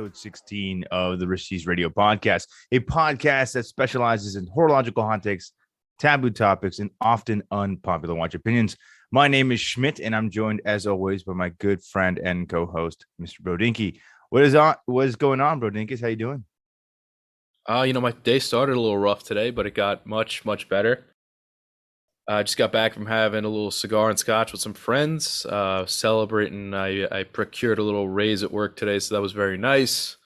episode 16 of the Rishis Radio Podcast, a podcast that specializes in horological hot takes, taboo topics, and often unpopular watch opinions. My name is Schmidt, and I'm joined, as always, by my good friend and co-host, Mr. Brodinky. What is going on, Brodinky? How you doing? My day started a little rough today, but it got much, much better. I just got back from having a little cigar and scotch with some friends, celebrating. I procured a little raise at work today, so that was very nice.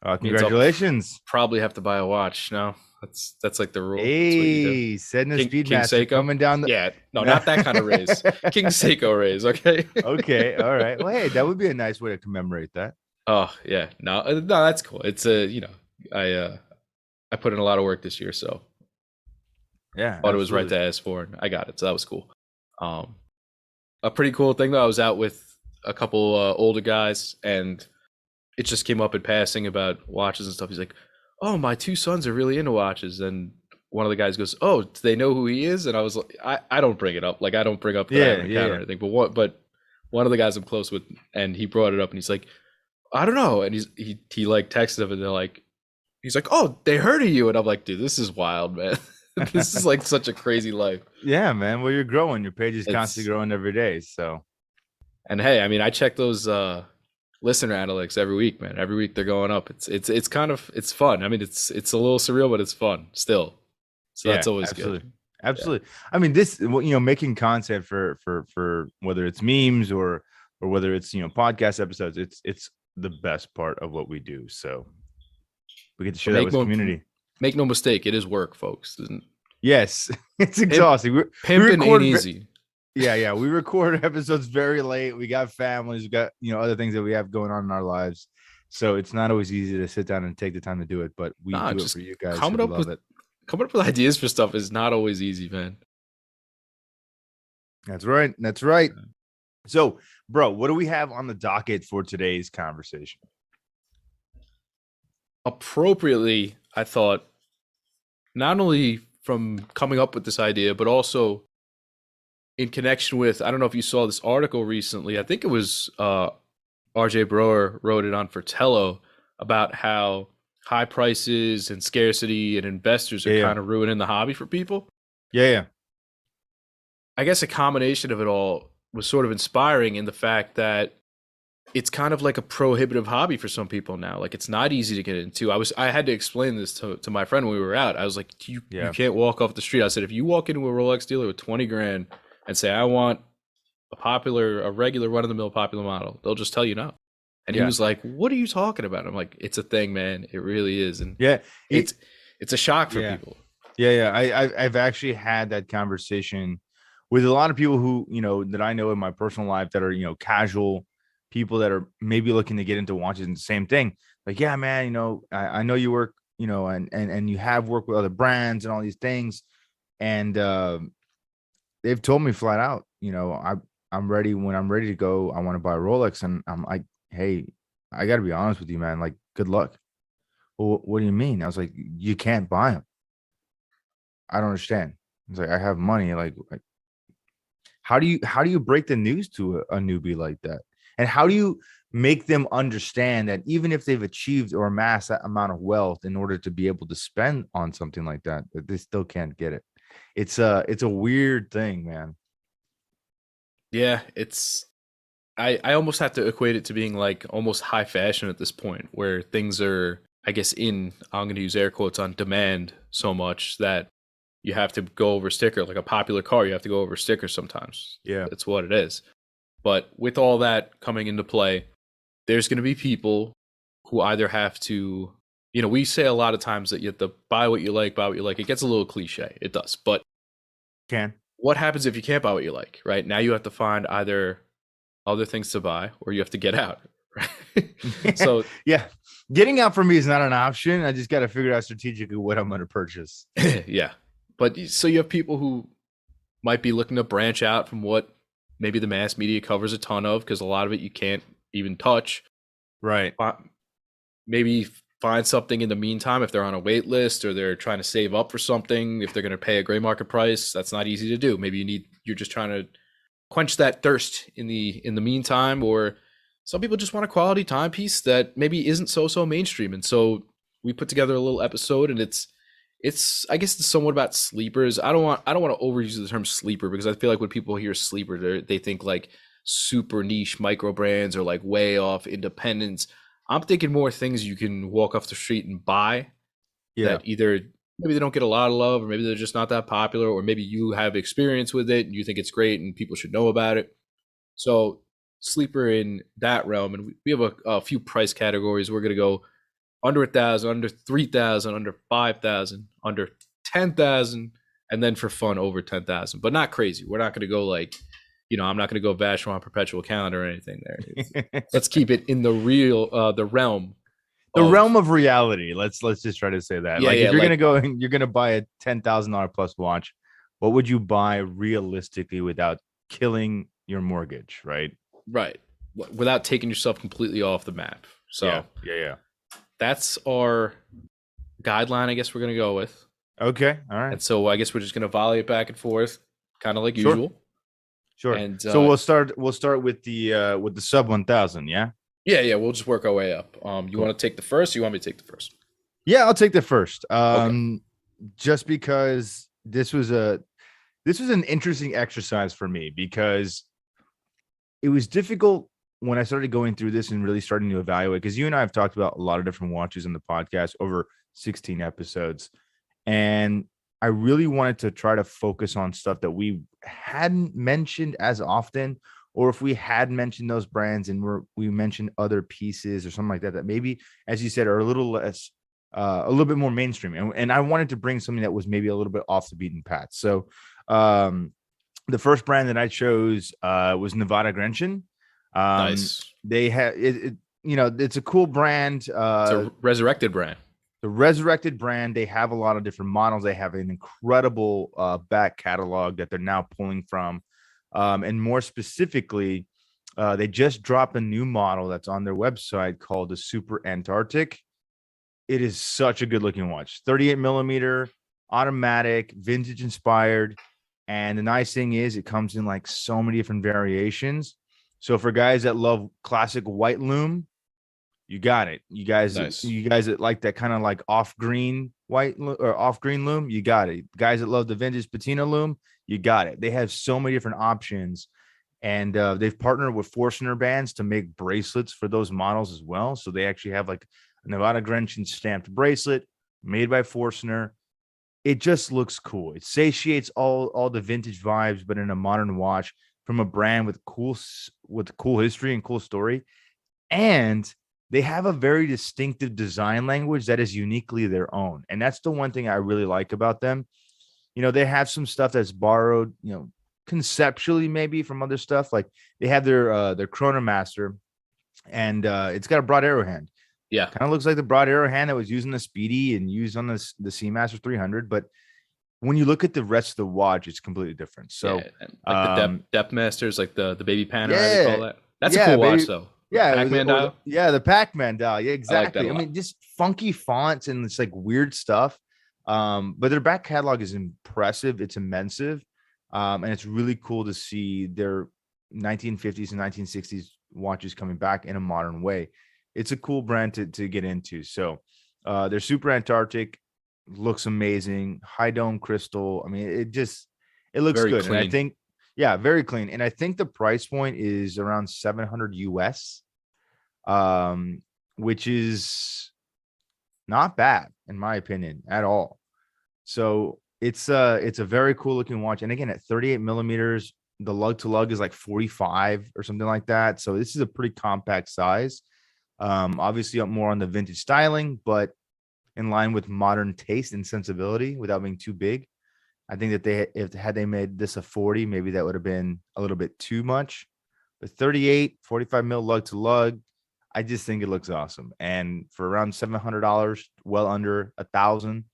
Congratulations. Probably have to buy a watch. No, that's like the rule. Hey, setting the Speedmaster coming down the... Yeah, no, not that kind of raise. King Seiko raise, okay? Okay, all right. Well, hey, that would be a nice way to commemorate that. Oh, yeah. No, that's cool. It's I put in a lot of work this year, so... Yeah, thought it was right to ask for, and I got it, so that was cool. A pretty cool thing though, I was out with a couple older guys, and it just came up in passing about watches and stuff. He's like, "Oh, my two sons are really into watches," and one of the guys goes, "Oh, do they know who he is?" And I was like, "I don't bring it up. Like, I don't bring up that I have an account or anything." But one of the guys I'm close with, and he brought it up, and he's like, "I don't know," and he like texted him, and they're like, he's like, "Oh, they heard of you," and I'm like, "Dude, this is wild, man." This is like such a crazy life. Yeah, man. Well, you're growing. Your page is constantly growing every day. So, and hey, I mean, I check those listener analytics every week, man. Every week they're going up. It's kind of fun. I mean, it's a little surreal, but it's fun still. So that's always good. Absolutely. Yeah. I mean, this, making content for whether it's memes or whether it's podcast episodes, it's the best part of what we do. So we get to share that with the community. Make no mistake, it is work, folks. Yes, it's exhausting. Pimping ain't easy. Yeah. We record episodes very late. We got families. We got other things that we have going on in our lives. So it's not always easy to sit down and take the time to do it. But we do it for you guys. Coming up with ideas for stuff is not always easy, man. That's right. So, bro, what do we have on the docket for today's conversation? Appropriately, I thought, not only from coming up with this idea, but also in connection with, I don't know if you saw this article recently, I think it was RJ Broer wrote it on Fratello about how high prices and scarcity and investors are kind of ruining the hobby for people. Yeah. I guess a combination of it all was sort of inspiring in the fact that it's kind of like a prohibitive hobby for some people now. Like, it's not easy to get into. I had to explain this to my friend when we were out. I was like, you can't walk off the street. I said, if you walk into a Rolex dealer with 20 grand and say, I want a regular run-of-the-mill popular model, they'll just tell you no. And he was like, what are you talking about? I'm like, it's a thing, man. It really is. And it's a shock for people. Yeah. I've actually had that conversation with a lot of people who, that I know in my personal life that are, casual people that are maybe looking to get into watches, and the same thing. Like, yeah, man, I know you work, and you have worked with other brands and all these things. And they've told me flat out, I'm ready. When I'm ready to go, I want to buy a Rolex. And I'm like, hey, I got to be honest with you, man. Like, good luck. Well, what do you mean? I was like, you can't buy them. I don't understand. It's like, I have money. Like, how do you break the news to a newbie like that? And how do you make them understand that even if they've achieved or amassed that amount of wealth in order to be able to spend on something like that they still can't get it? It's a weird thing, man. Yeah, I almost have to equate it to being like almost high fashion at this point, where things are, I guess, I'm going to use air quotes on demand so much that you have to go over sticker. Like a popular car, you have to go over sticker sometimes. Yeah, that's what it is. But with all that coming into play, there's going to be people who either have to, we say a lot of times that you have to buy what you like. It gets a little cliche. It does. But what happens if you can't buy what you like, right? Now you have to find either other things to buy or you have to get out, right? So, yeah, getting out for me is not an option. I just got to figure out strategically what I'm going to purchase. Yeah. But so you have people who might be looking to branch out from what maybe the mass media covers a ton of, because a lot of it you can't even touch. Right. Maybe find something in the meantime if they're on a wait list or they're trying to save up for something. If they're going to pay a gray market price, that's not easy to do. Maybe you're just trying to quench that thirst in the meantime, or some people just want a quality timepiece that maybe isn't so mainstream. And so we put together a little episode, and it's I guess it's somewhat about sleepers. I don't want to overuse the term sleeper, because I feel like when people hear sleeper, they think like super niche micro brands or like way off independents. I'm thinking more things you can walk off the street and buy, Yeah. that either maybe they don't get a lot of love, or maybe they're just not that popular, or maybe you have experience with it and you think it's great and people should know about it. So sleeper in that realm, and we have a few price categories. We're gonna go under 1,000, under 3,000, under 5,000, under 10,000, and then for fun over 10,000, but not crazy. We're not gonna go like, I'm not gonna go Vacheron perpetual calendar or anything there. Let's keep it in the the realm The of, realm of reality. Let's just try to say that. yeah, Like if yeah, you're gonna like, go and you're gonna buy a $10,000 plus watch, what would you buy realistically without killing your mortgage? Right. right, without taking yourself completely off the map. Yeah. So Yeah. that's our guideline, I guess we're gonna go with. Okay. All right. And so I guess we're just gonna volley it back and forth, kind of like Sure. usual. Sure. And So we'll start with the sub 1,000. Yeah. yeah, we'll just work our way up. You Cool. want to take the first? Or you want me to take the first? Yeah, I'll take the first. Okay. Just because this was an interesting exercise for me, because it was difficult when I started going through this and really starting to evaluate, because you and I have talked about a lot of different watches in the podcast over 16 episodes. And I really wanted to try to focus on stuff that we hadn't mentioned as often, or if we had mentioned those brands and we mentioned other pieces or something like that, that maybe, as you said, are a little less, a little bit more mainstream. And I wanted to bring something that was maybe a little bit off the beaten path. So, um, the first brand that I chose was Nevada Grenchen. Nice. They have it's a cool brand. It's a resurrected brand. The resurrected brand. They have a lot of different models. They have an incredible back catalog that they're now pulling from, and more specifically, they just dropped a new model that's on their website called the Super Antarctic. It is such a good looking watch. 38 millimeter, automatic, vintage inspired. And the nice thing is it comes in like so many different variations. So for guys that love classic white loom, you got it. Nice. You guys that like that kind of like off green or off green loom, you got it. Guys that love the vintage patina loom, you got it. They have so many different options, and they've partnered with Forstner bands to make bracelets for those models as well. So they actually have like a Nevada Grenchen stamped bracelet made by Forstner. It just looks cool. It satiates all the vintage vibes, but in a modern watch from a brand with cool history and cool story. And they have a very distinctive design language that is uniquely their own. And that's the one thing I really like about them. They have some stuff that's borrowed, conceptually maybe from other stuff. Like they have their Chronomaster, and it's got a broad arrow hand. Yeah. Kind of looks like the broad arrow hand that was used in the Speedy and used on the Seamaster 300. But when you look at the rest of the watch, it's completely different. So, yeah, and like the depth masters, like the baby panner, as yeah, you call that. That's a yeah, cool baby, watch, though. yeah, Pac-Man dial. the Pac-Man dial. Yeah, I like that exactly. a I lot. mean, just funky fonts and it's like weird stuff. But their back catalog is impressive. It's immense. And it's really cool to see their 1950s and 1960s watches coming back in a modern way. It's a cool brand to get into. So, their Super Antarctic looks amazing. High dome crystal. I mean, it looks Very good. And I clean. think, yeah, very clean. And I think the price point is around 700 US, which is not bad in my opinion at all. So it's a very cool looking watch. And again, at 38 millimeters, the lug to lug is like 45 or something like that. So this is a pretty compact size. Obviously more on the vintage styling, but in line with modern taste and sensibility without being too big. I think that if had they made this a 40, maybe that would have been a little bit too much. But 38, 45 mil lug to lug, I just think it looks awesome. And for around $700, well under 1,000,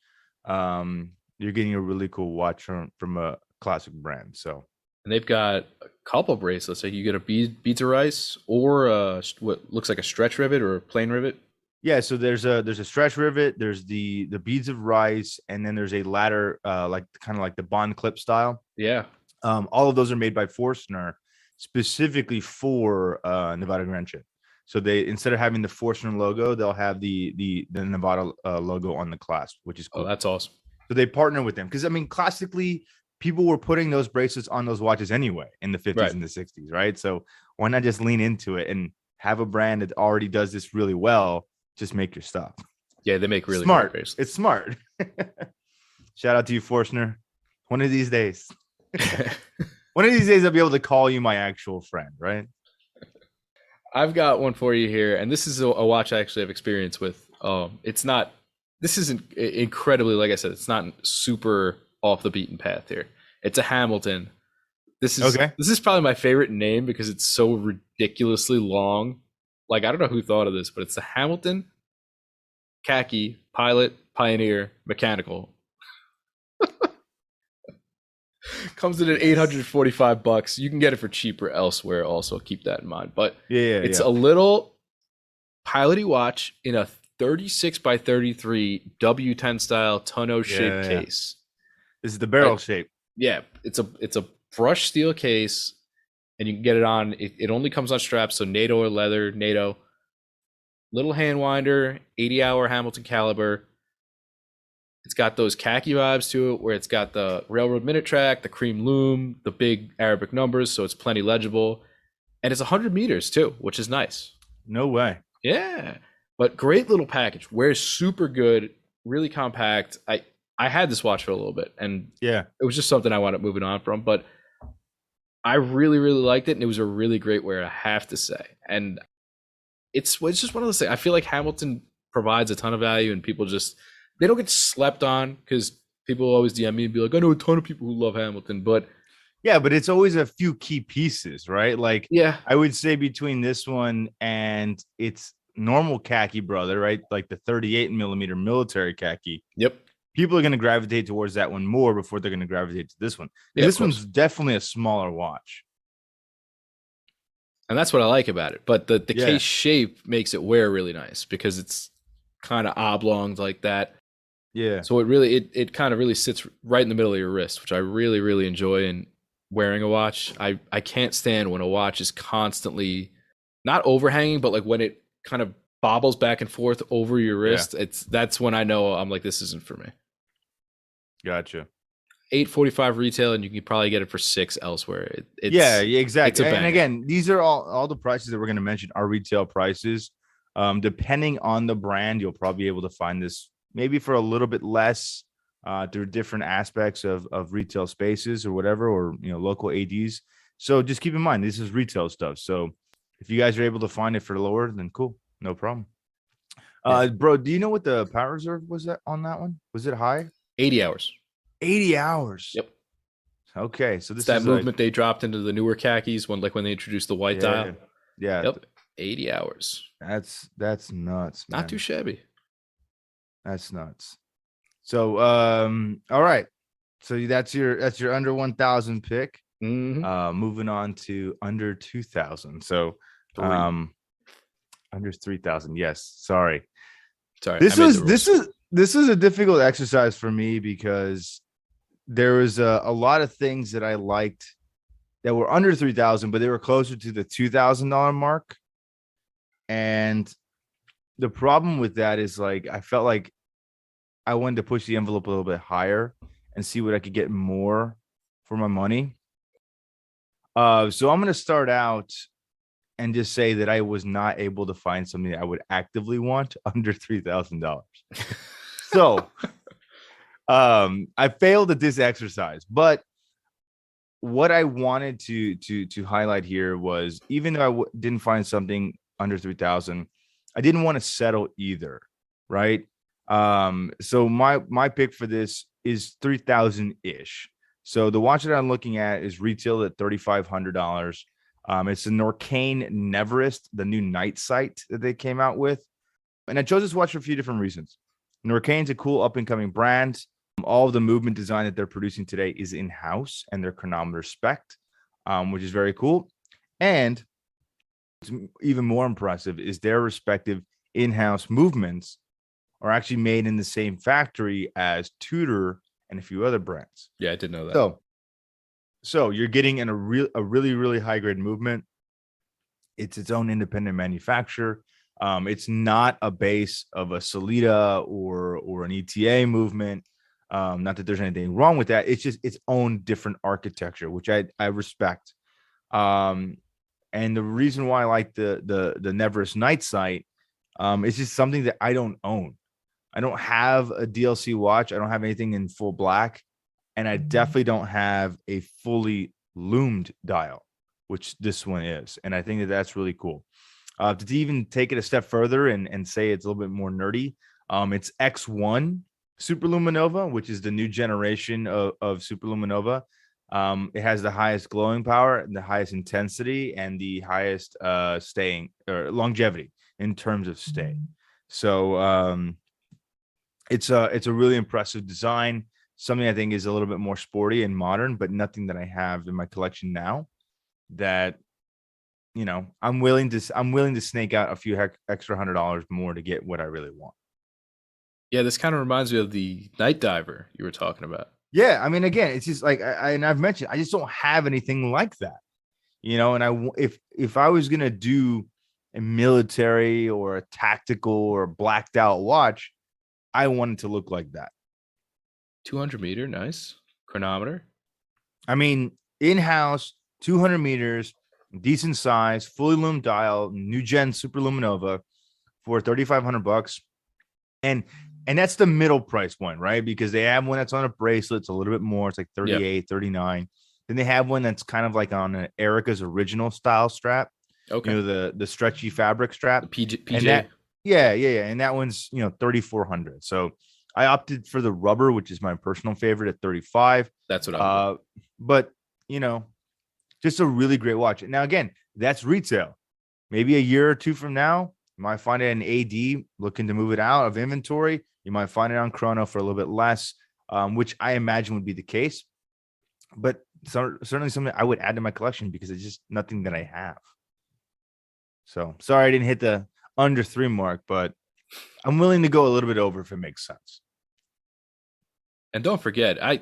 you're getting a really cool watch from a classic brand. So, And they've got a couple bracelets. Like you get a beads of rice, or what looks like a stretch rivet or a plain rivet. yeah, so there's a stretch rivet, there's the beads of rice, and then there's a ladder, like kind of like the Bond clip style. Yeah. All of those are made by Forstner specifically for Nevada Grenchen. So they, instead of having the Forstner logo, they'll have the Nevada logo on the clasp, which is Oh, cool. that's awesome. So they partner with them because I mean, classically, people were putting those bracelets on those watches anyway in the 50s Right. and the 60s, right? So why not just lean into it and have a brand that already does this really well? Just make your stuff. Yeah, they make really great Smart. bracelets. It's smart. Shout out to you, Forstner. One of these days. One of these days, I'll be able to call you my actual friend, right? I've got one for you here, and this is a watch I actually have experience with. It's not. This isn't incredibly, like I said, it's not super off the beaten path here. It's a Hamilton. This is probably my favorite name because it's so ridiculously long. Like I don't know who thought of this, but it's the Hamilton Khaki Pilot Pioneer Mechanical. Comes in at $845. You can get it for cheaper elsewhere. Also, keep that in mind. But it's a little piloty watch in a 36 by 33 W10 style tonneau shaped case. This is the barrel shape. Yeah, it's a brushed steel case, and you can get it on. It only comes on straps, so NATO or leather. NATO. Little hand winder, 80-hour Hamilton caliber. It's got those khaki vibes to it, where it's got the railroad minute track, the cream loom, the big Arabic numbers, so it's plenty legible. And it's 100 meters too, which is nice. No way. Yeah. But great little package. Wears super good, really compact. I had this watch for a little bit, and it was just something I wound up moving on from. But I really, really liked it, and it was a really great wear, I have to say. And it's just one of those things. I feel like Hamilton provides a ton of value, and people just – they don't get slept on because people always DM me and be like, I know a ton of people who love Hamilton, but but it's always a few key pieces, right? Like, I would say between this one and its normal khaki brother, right? Like the 38 millimeter military khaki. Yep. People are going to gravitate towards that one more before they're going to gravitate to this one. Yeah, this one's definitely a smaller watch. And that's what I like about it. But the case shape makes it wear really nice because it's kind of oblong like that. Yeah. So it kind of really sits right in the middle of your wrist, which I really, really enjoy in wearing a watch. I can't stand when a watch is constantly not overhanging, but like when it kind of bobbles back and forth over your wrist. That's when I know I'm like, this isn't for me. Gotcha. $845 retail, and you can probably get it for $6 elsewhere. Exactly. And again, these are all the prices that we're going to mention are retail prices. Depending on the brand, you'll probably be able to find this maybe for a little bit less through different aspects of retail spaces or whatever, or local ADs. So just keep in mind, this is retail stuff. So if you guys are able to find it for lower, then cool, no problem. Bro, do you know what the power reserve was on that one? Was it high? 80 hours. 80 hours. Yep. Okay, so this is that is movement they dropped into the newer khakis when they introduced the white dial. Yeah. Yep. 80 hours. That's nuts, man. Not too shabby. That's nuts. So all right. So that's your under 1,000 pick. Mm-hmm. Moving on to under 2,000. So under 3,000. Yes. Sorry. This is a difficult exercise for me because there was a lot of things that I liked that were under 3,000, but they were closer to the $2,000 mark. And the problem with that is, like, I felt like I wanted to push the envelope a little bit higher and see what I could get more for my money. So I'm going to start out and just say that I was not able to find something that I would actively want under $3,000. So I failed at this exercise, but what I wanted to highlight here was, even though I didn't find something under 3,000, I didn't want to settle either, right? So my pick for this is 3,000 ish. So the watch that I'm looking at is retailed at $3,500. It's the Norcane Neverest, the new night sight that they came out with. And I chose this watch for a few different reasons. Norcane's a cool up and coming brand. All of the movement design that they're producing today is in-house, and their chronometer spec, which is very cool. And what's even more impressive is their respective in-house movements are actually made in the same factory as Tudor and a few other brands. Yeah, I didn't know that. So you're getting in a really, really high grade movement. It's its own independent manufacturer. It's not a base of a Solita or an ETA movement. Not that there's anything wrong with that. It's just its own different architecture, which I respect. Um, and the reason why I like the Neverest Night Sight, it's just something that I don't own. I don't have a DLC watch. I don't have anything in full black, and I definitely don't have a fully loomed dial, which this one is. And I think that that's really cool. To even take it a step further and say it's a little bit more nerdy, it's X1 Superluminova, which is the new generation of Superluminova. It has the highest glowing power, the highest intensity, and the highest staying or longevity in terms of stay. So it's a really impressive design. Something I think is a little bit more sporty and modern, but nothing that I have in my collection now that I'm willing to snake out a few extra $100 more to get what I really want. Yeah, this kind of reminds me of the Night Diver you were talking about. Yeah, I mean, again, it's just like and I've mentioned, I just don't have anything like that, And if I was gonna do a military or a tactical or blacked out watch, I want it to look like that. 200-meter, nice. Chronometer. I mean, in house, 200 meters, decent size, fully loomed dial, new gen Superluminova for $3,500. And that's the middle price one, right? Because they have one that's on a bracelet, it's a little bit more, it's like 38, yep. 39. Then they have one that's kind of like on an Erica's original style strap. Okay. The stretchy fabric strap. The PJ. And that, yeah. And that one's 3,400. So I opted for the rubber, which is my personal favorite at 35. That's what I'm but just a really great watch. Now, again, that's retail. Maybe a year or two from now, you might find it in AD looking to move it out of inventory. You might find it on Chrono for a little bit less, which I imagine would be the case. But certainly something I would add to my collection because it's just nothing that I have. So sorry I didn't hit the under 3 mark, but I'm willing to go a little bit over if it makes sense. And don't forget, I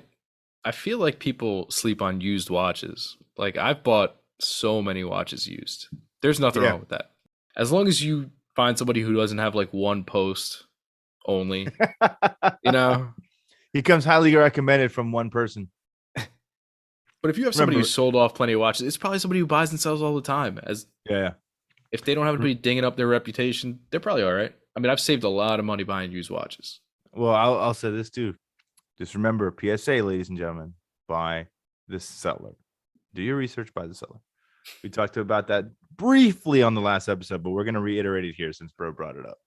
feel like people sleep on used watches. Like, I've bought so many watches used. There's nothing wrong with that. As long as you find somebody who doesn't have like one post only, He comes highly recommended from one person. But if you have somebody who sold off plenty of watches, it's probably somebody who buys and sells all the time. If they don't have anybody dinging up their reputation, they're probably all right. I mean, I've saved a lot of money buying used watches. Well, I'll say this too. Just remember, PSA, ladies and gentlemen, buy the seller. Do your research, buy the seller. We talked about that briefly on the last episode, but we're going to reiterate it here since Bro brought it up.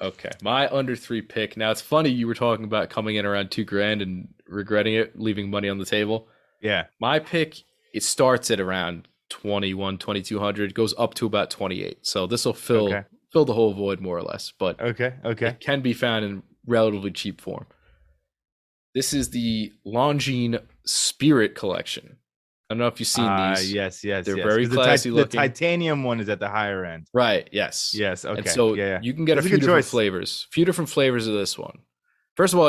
Okay, my under 3 pick. Now, it's funny you were talking about coming in around $2,000 and regretting it, leaving money on the table. Yeah. My pick, it starts at around 21, 2,200, goes up to about 28. So this will fill the whole void more or less, but it can be found in relatively cheap form. This is the Longines Spirit Collection. I don't know if you've seen these. Yes. They're very classy looking. The titanium one is at the higher end. Right, yes. Yes, okay. And so you can get a few different flavors. Few different flavors of this one. First of all,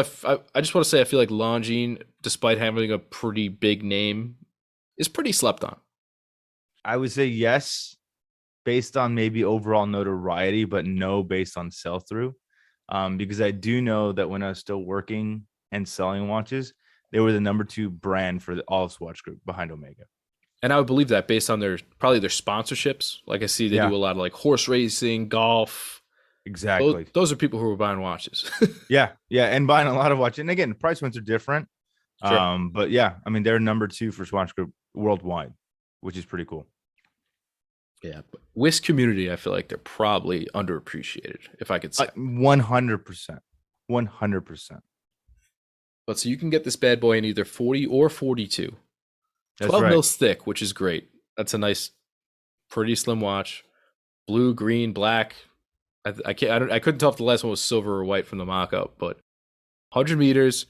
I just want to say I feel like Longines, despite having a pretty big name, is pretty slept on. I would say yes, based on maybe overall notoriety, but no based on sell-through. Because I do know that when I was still working and selling watches, they were the number 2 brand for all of Swatch Group behind Omega. And I would believe that based on their sponsorships. Like I see they do a lot of like horse racing, golf. Exactly. Those are people who are buying watches. Yeah. And buying a lot of watches. And again, the price points are different. Sure. But yeah, I mean, they're number 2 for Swatch Group worldwide, which is pretty cool. Yeah. But whisk community, I feel like they're probably underappreciated, if I could say. 100%. 100%. But so you can get this bad boy in either 40 or 42. That's 12 right. mils thick, which is great. That's a nice, pretty slim watch. Blue, green, black. I couldn't tell if the last one was silver or white from the mock-up, but 100 meters,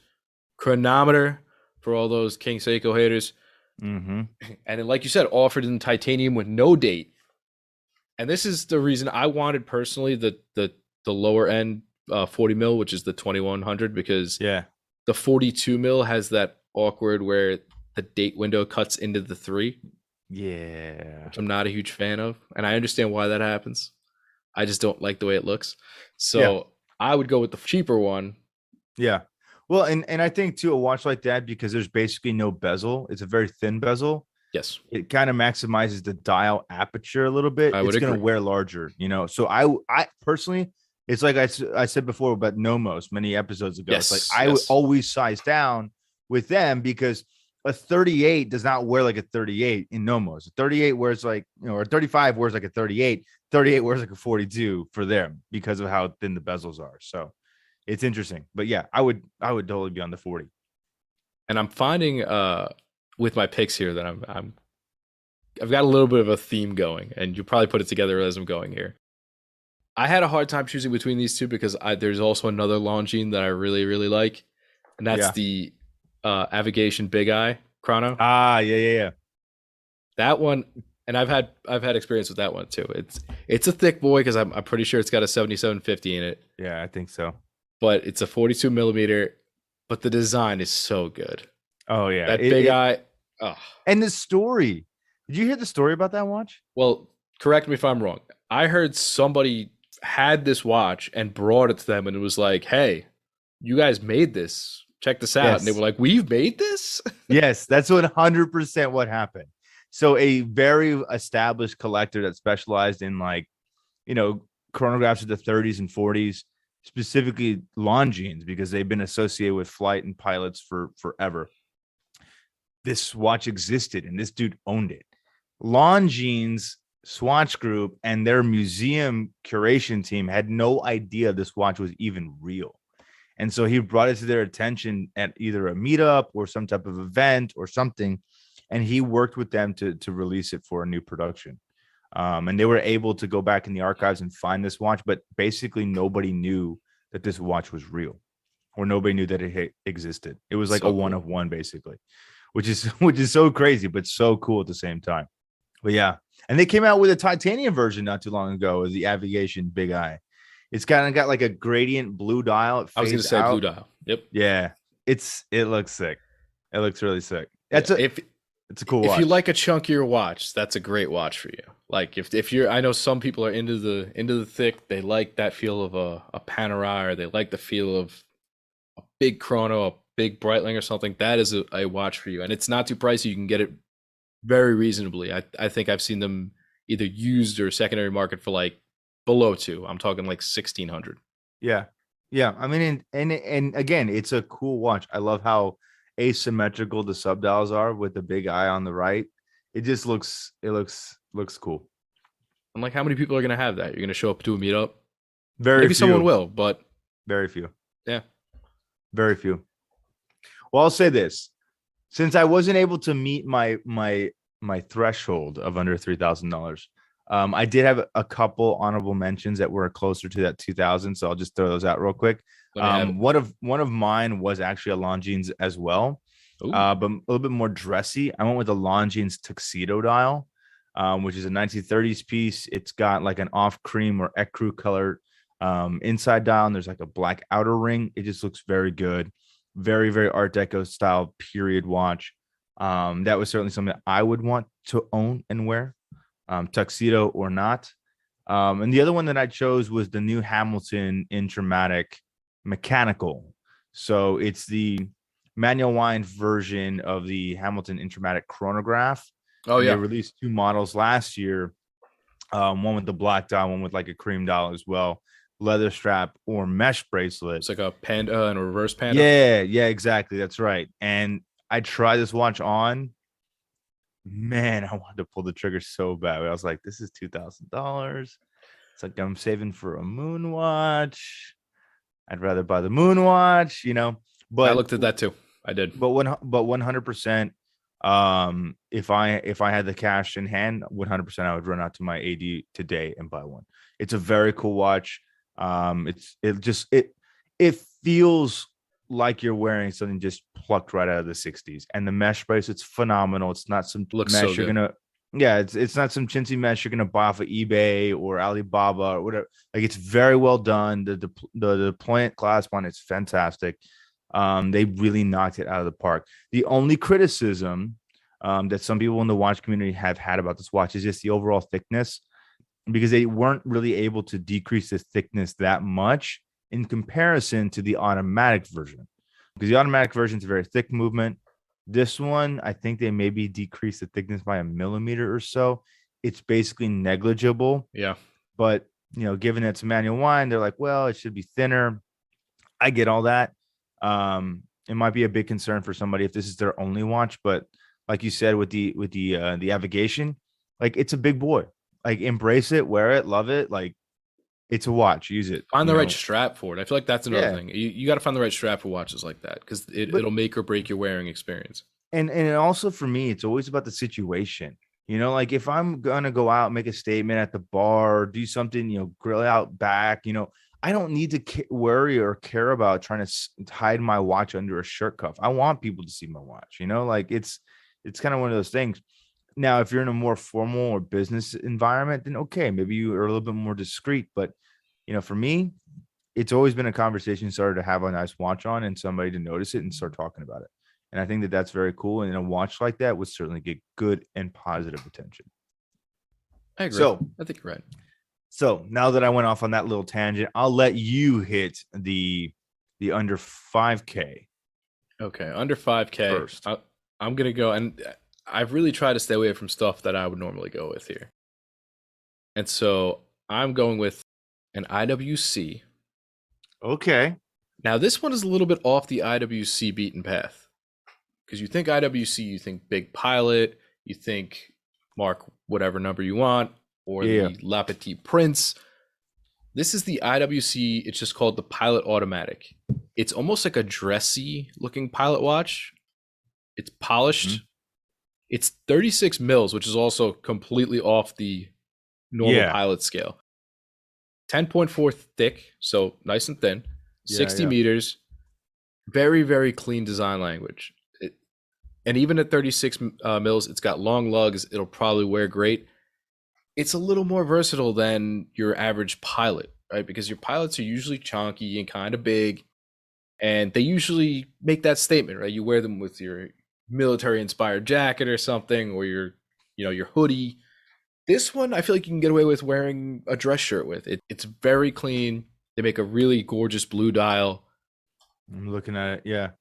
chronometer for all those King Seiko haters. Mm-hmm. And then, like you said, offered in titanium with no date. And this is the reason I wanted personally the lower end 40 mil, which is the 2100, because the 42 mil has that awkward where the date window cuts into the 3. Yeah. which I'm not a huge fan of, and I understand why that happens. I just don't like the way it looks. Yeah. So I would go with the cheaper one. Yeah. Well, and I think too, a watch like that, because there's basically no bezel, it's a very thin bezel. Yes, It kind of maximizes the dial aperture a little bit. I would It's going to agree. wear larger, you know. So I personally, it's like I said before about Nomos many episodes ago. It's like Yes, I would yes. always size down with them because a 38 does not wear like a 38 in Nomos. A 38 wears like, you know, or 35 wears like a 38. 38 wears like a 42 for them because of how thin the bezels are. So it's interesting. But yeah, I would totally be on the 40. And I'm finding with my picks here that I've got a little bit of a theme going, and you'll probably put it together as I'm going here. I had a hard time choosing between these two because there's also another Longines that I really, really like, and that's Yeah. the Avigation Big Eye Chrono. Ah, yeah, yeah, yeah. That one, and I've had experience with that one too. It's a thick boy because I'm pretty sure it's got a 7750 in it, Yeah, I think so. but it's a 42 millimeter. But the design is so good. Oh yeah. That It, Big it Eye. Oh, and the story. Did you hear the story about that watch? well, correct me if I'm wrong. I heard somebody had this watch and brought it to them, and it was like, "Hey, you guys made this. Check this out." And they were Yes. like, "We've made this." Yes, that's 100% what happened. So a very established collector that specialized in like, you know, chronographs of the 30s and 40s, specifically Longines, because they've been associated with flight and pilots for forever. This watch existed and this dude owned it. Longines Swatch Group and their museum curation team had no idea this watch was even real. And so he brought it to their attention at either a meetup or some type of event or something. And he worked with them to release it for a new production. And they were able to go back in the archives and find this watch, but basically nobody knew that this watch was real or nobody knew that it existed. It was like a So one cool. of one, basically, which is so crazy, but so cool at the same time. But yeah, and they came out with a titanium version not too long ago of the Avigation Big Eye. It's kind of got like a gradient blue dial. It I was gonna fades say Blue out. Dial. Yep. Yeah, it looks sick. It looks really sick. Yeah. That's a If it's a cool if you watch. like a chunkier watch, that's a great watch for you. Like if you're, I know some people are into the thick. They like that feel of a Panerai, or they like the feel of a big chrono, a big Breitling or something. That is a watch for you, and it's not too pricey. You can get it very reasonably. I think I've seen them either used or secondary market for like below two. I'm talking like 1,600. Yeah, yeah. I mean, and again, it's a cool watch. I love how asymmetrical the subdials are with the big eye on the right. It looks cool. I'm like, how many people are gonna have that? You're gonna show up to a meetup? Very Maybe someone few. will, but Very few. yeah. Very few. Well, I'll say this: since I wasn't able to meet my threshold of under $3,000, I did have a couple honorable mentions that were closer to that 2,000. So I'll just throw those out real quick. Let me have it. One of mine was actually a Longines as well, Ooh, but a little bit more dressy. I went with the Longines tuxedo dial, which is a 1930s piece. It's got like an off cream or ecru color inside dial, and there's like a black outer ring. It just looks very good, very very Art Deco style period watch. That was certainly something that I would want to own and wear, tuxedo or not. And the other one that I chose was the new Hamilton Intramatic Mechanical. So it's the manual wind version of the Hamilton Intramatic chronograph, oh and they yeah, released two models last year. One with the black dial, one with like a cream dial as well, leather strap or mesh bracelet. it's like a panda and a reverse panda. Yeah, yeah, exactly. That's right. And I tried this watch on. Man, I wanted to pull the trigger so bad. I was like, this is $2,000. It's like I'm saving for a moon watch. I'd rather buy the moon watch, you know. I But looked at that too. I did. but 100%, if I had the cash in hand, 100% I would run out to my AD today and buy one. It's a very cool watch. It feels like you're wearing something just plucked right out of the 60s. And the mesh bracelet's phenomenal. It's not some Looks so mesh you're good. gonna yeah, it's not some chintzy mesh you're gonna buy off of eBay or Alibaba or whatever. Like, it's very well done. The plant clasp on it's fantastic. They really knocked it out of the park. The only criticism that some people in the watch community have had about this watch is just the overall thickness, because they weren't really able to decrease the thickness that much in comparison to the automatic version. Because the automatic version is a very thick movement. This one, I think they maybe decreased the thickness by a millimeter or so. It's basically negligible, Yeah. but given it's a manual wind, they're like, well, it should be thinner. I get all that. It might be a big concern for somebody if this is their only watch, but like you said, with the navigation, like it's a big boy. Like embrace it, wear it, love it. Like it's a watch, use it. Find the right strap for it. I feel like that's another Yeah, thing. You got to find the right strap for watches like that because but it'll make or break your wearing experience. and also for me, it's always about the situation. Like if I'm gonna go out, make a statement at the bar, or do something, grill out back, I don't need to worry or care about trying to hide my watch under a shirt cuff. I want people to see my watch. Like it's kind of one of those things. Now, if you're in a more formal or business environment, then okay, maybe you are a little bit more discreet. But for me, it's always been a conversation starter to have a nice watch on and somebody to notice it and start talking about it. And I think that that's very cool. And a watch like that would certainly get good and positive attention. I agree. So I think you're right. So now that I went off on that little tangent, I'll let you hit the under 5K. Okay, under 5K. First. I'm gonna go, and I've really tried to stay away from stuff that I would normally go with here. And so I'm going with an IWC. Okay. Now this one is a little bit off the IWC beaten path. Because you think IWC, you think Big Pilot, you think mark whatever number you want, or the La Petite Prince. This is the IWC. It's just called the Pilot Automatic. It's almost like a dressy looking pilot watch. It's polished. Mm-hmm. It's 36 mils, which is also completely off the normal pilot scale. 10.4 thick, so nice and thin. 60 meters. Very, very clean design language. And even at 36 mils, it's got long lugs. It'll probably wear great. It's a little more versatile than your average pilot, right? Because your pilots are usually chunky and kind of big, and they usually make that statement, right? You wear them with your military-inspired jacket or something, or your hoodie. This one, I feel like you can get away with wearing a dress shirt with. It's very clean. They make a really gorgeous blue dial. I'm looking at it, yeah.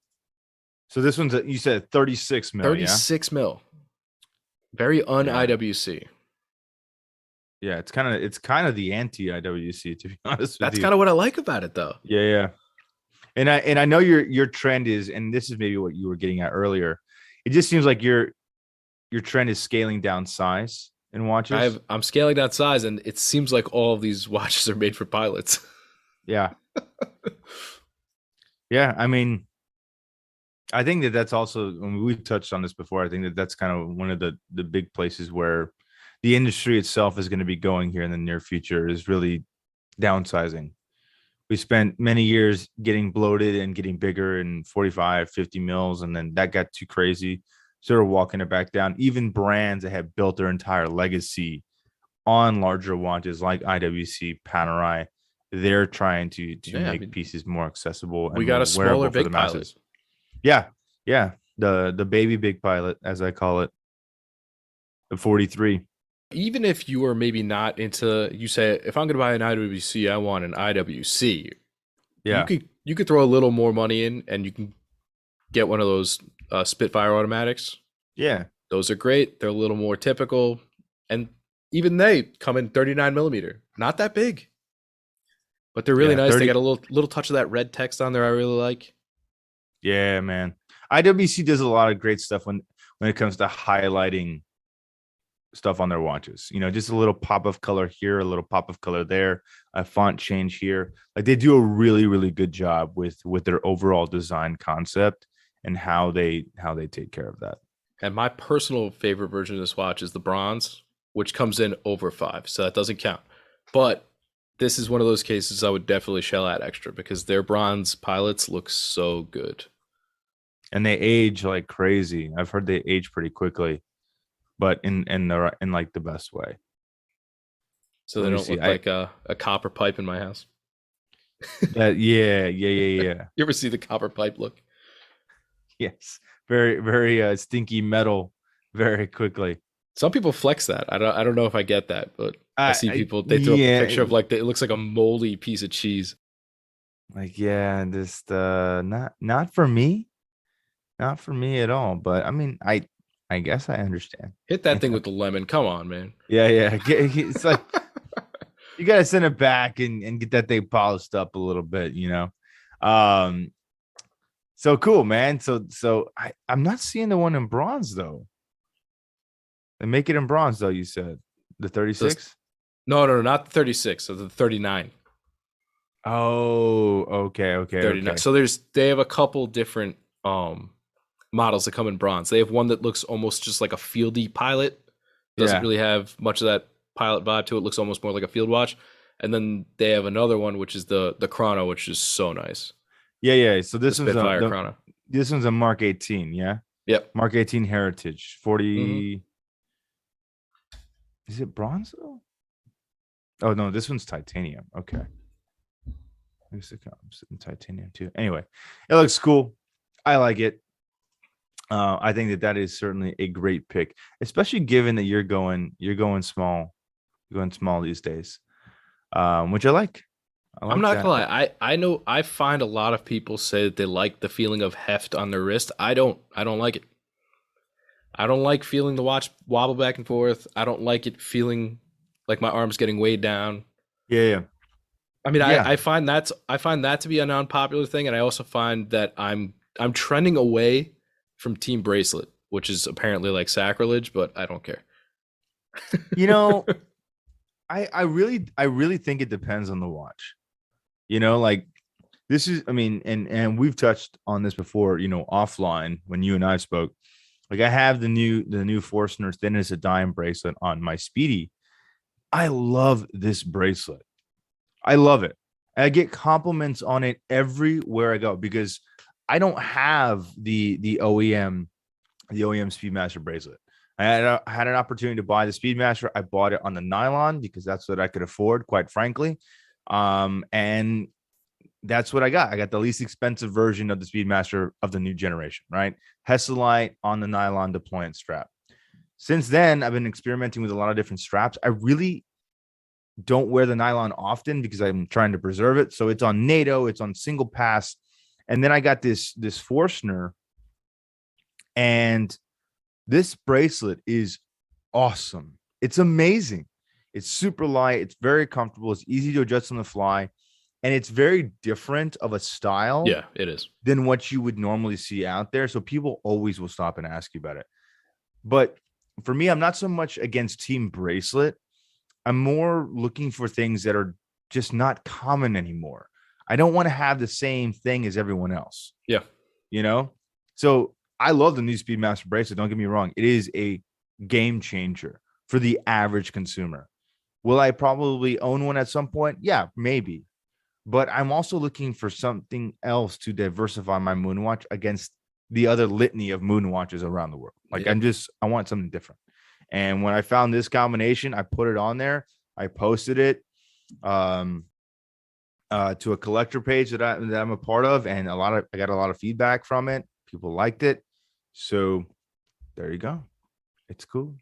So this one's, you said 36 mil, 36 mil. Very un-IWC. Yeah, it's kind of the anti-IWC, to be honest with you. That's kind of what I like about it, though. Yeah. And I know your trend is, and this is maybe what you were getting at earlier. It just seems like your trend is scaling down size in watches. I'm scaling down size, and it seems like all of these watches are made for pilots. Yeah. Yeah, I mean, I think that's also, we've touched on this before. I think that that's kind of one of the big places where the industry itself is going to be going here in the near future, is really downsizing. We spent many years getting bloated and getting bigger in 45, 50 mils, and then that got too crazy. Sort of walking it back down. Even brands that have built their entire legacy on larger watches like IWC, Panerai, they're trying to make pieces more accessible. And we got a smaller Big Pilot. Yeah. The baby Big Pilot, as I call it, the 43. Even if you are maybe not into, you say, if I'm going to buy an IWC, I want an IWC. Yeah. You could throw a little more money in, and you can get one of those Spitfire automatics. Yeah. Those are great. They're a little more typical. And even they come in 39 millimeter. Not that big. But they're really nice. They got a little touch of that red text on there I really like. Yeah, man. IWC does a lot of great stuff when it comes to highlighting stuff on their watches. Just a little pop of color here, a little pop of color there, a font change here. Like they do a really, really good job with their overall design concept and how they take care of that. And my personal favorite version of this watch is the bronze, which comes in over 5, so that doesn't count. But this is one of those cases I would definitely shell out extra because their bronze pilots look so good. And they age like crazy. I've heard they age pretty quickly, but in like the best way. So they don't look like a copper pipe in my house. Yeah. You ever see the copper pipe look? Yes. Very, very stinky metal very quickly. Some people flex that. I don't know if I get that, but I see people they throw up a Yeah, picture of like it looks like a moldy piece of cheese. like yeah, just not for me, not for me at all. But I mean, I guess I understand. Hit that thing with the lemon. Come on, man. Yeah, yeah. It's like you gotta send it back and get that thing polished up a little bit, you know. Um, so cool, man. I'm not seeing the one in bronze though. They make it in bronze though, you said. The So 36? no, not the 36, so the 39. Oh, okay, okay, 39. okay. So they have a couple different models that come in bronze. They have one that looks almost just like a fieldy pilot. Doesn't Yeah. really have much of that pilot vibe to it. Looks almost more like a field watch. And then they have another one which is the chrono, which is so nice. Yeah, yeah. So The Spitfire chrono. this one's a Mark 18, yeah? Yep. Mark 18 Heritage. Hmm. 40. Is it bronze though? Oh no, this one's titanium. Okay. I guess it comes in titanium too. Anyway, it looks cool. I like it. I think that is certainly a great pick, especially given that you're going small these days, which I like. I I'm like not that. gonna lie. I know I find a lot of people say that they like the feeling of heft on their wrist. I don't. I don't like it. I don't like feeling the watch wobble back and forth. I don't like it feeling like my arm's getting weighed down. Yeah, yeah, I mean, yeah, I find that to be an unpopular thing, and I also find that I'm trending away from Team Bracelet, which is apparently like sacrilege, but I don't care. you know, I really think it depends on the watch. You know, like this is, I mean, and we've touched on this before. You know, offline when you and I spoke. Like I have the new Forstner Thin as a Dime bracelet on my Speedy. I love this bracelet. I love it. I get compliments on it everywhere I go because I don't have the OEM Speedmaster bracelet. I had an opportunity to buy the Speedmaster. I bought it on the nylon because that's what I could afford, quite frankly. And that's what I got. I got the least expensive version of the Speedmaster of the new generation, right? Hesselite on the nylon deployment strap. Since then, I've been experimenting with a lot of different straps. I really don't wear the nylon often because I'm trying to preserve it. So it's on NATO, it's on single pass. And then I got this Forstner, and this bracelet is awesome. It's amazing. It's super light. It's very comfortable. It's easy to adjust on the fly. And it's very different of a style Yeah, it is. than what you would normally see out there. So people always will stop and ask you about it. But for me, I'm not so much against Team Bracelet. I'm more looking for things that are just not common anymore. I don't want to have the same thing as everyone else, Yeah. you know? So I love the new Speedmaster bracelet. Don't get me wrong. It is a game changer for the average consumer. Will I probably own one at some point? Yeah, maybe. But I'm also looking for something else to diversify my moonwatch against the other litany of moonwatches around the world. Like Yeah. I want something different. And when I found this combination, I put it on there. I posted it um, to a collector page that I'm a part of, and I got a lot of feedback from it. People liked it, so there you go. It's cool.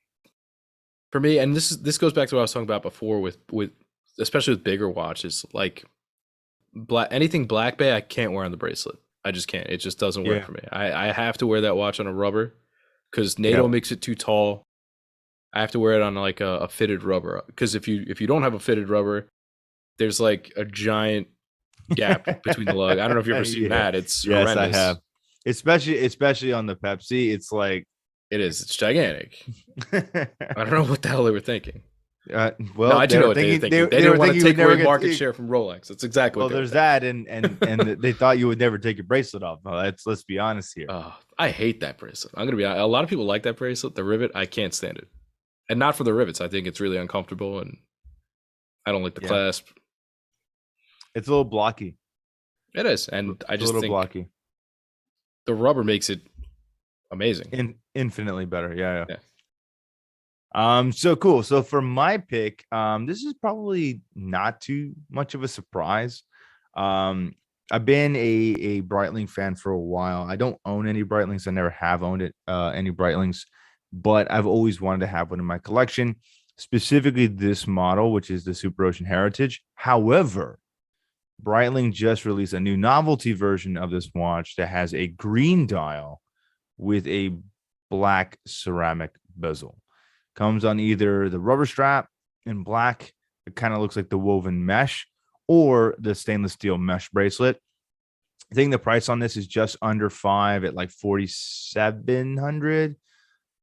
For me, and this goes back to what I was talking about before with especially with bigger watches, like anything Black Bay, I can't wear on the bracelet. I just can't. It just doesn't work Yeah, for me. I have to wear that watch on a rubber because NATO yeah, makes it too tall. I have to wear it on like a fitted rubber because if you don't have a fitted rubber, there's like a giant gap between the lug. I don't know if you've ever seen yeah. that. It's Yes, I horrendous. have. Especially on the Pepsi, it's like It is. It's gigantic. I don't know what the hell they were thinking. No, well, I do know what they were thinking. They they didn't were want to thinking you would take never away get market share from Rolex. That's exactly what well, they were there's thinking. that, and they thought you would never take your bracelet off. Well, let's be honest here. I hate that bracelet. I'm gonna be honest. A lot of people like that bracelet. The rivet, I can't stand it, and not for the rivets. I think it's really uncomfortable, and I don't like the Yeah, clasp. it's a little blocky. It is, and I It's a just little think blocky. the rubber makes it amazing. Infinitely better. Yeah, yeah. Yeah. So cool. So for my pick, this is probably not too much of a surprise. Um, I've been a Breitling fan for a while. I don't own any Breitlings. I never have owned any Breitlings. but I've always wanted to have one in my collection, specifically this model, which is the Super Ocean Heritage. However, Breitling just released a new novelty version of this watch that has a green dial with a black ceramic bezel. Comes on either the rubber strap in black, it kind of looks like the woven mesh, or the stainless steel mesh bracelet. I think the price on this is just under five at like 4,700.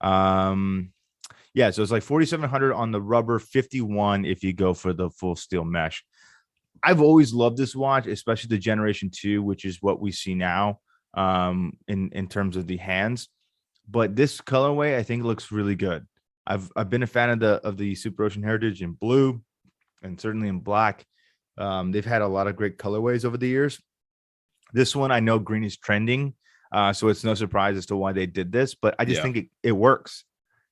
Yeah, so it's like 4,700 on the rubber, 51 if you go for the full steel mesh. I've always loved this watch, especially the Generation 2, which is what we see now in terms of the hands. But this colorway, I think, looks really good. I've been a fan of the Super Ocean Heritage in blue and certainly in black. They've had a lot of great colorways over the years. This one, I know green is trending, so it's no surprise as to why they did this. But I just think it works.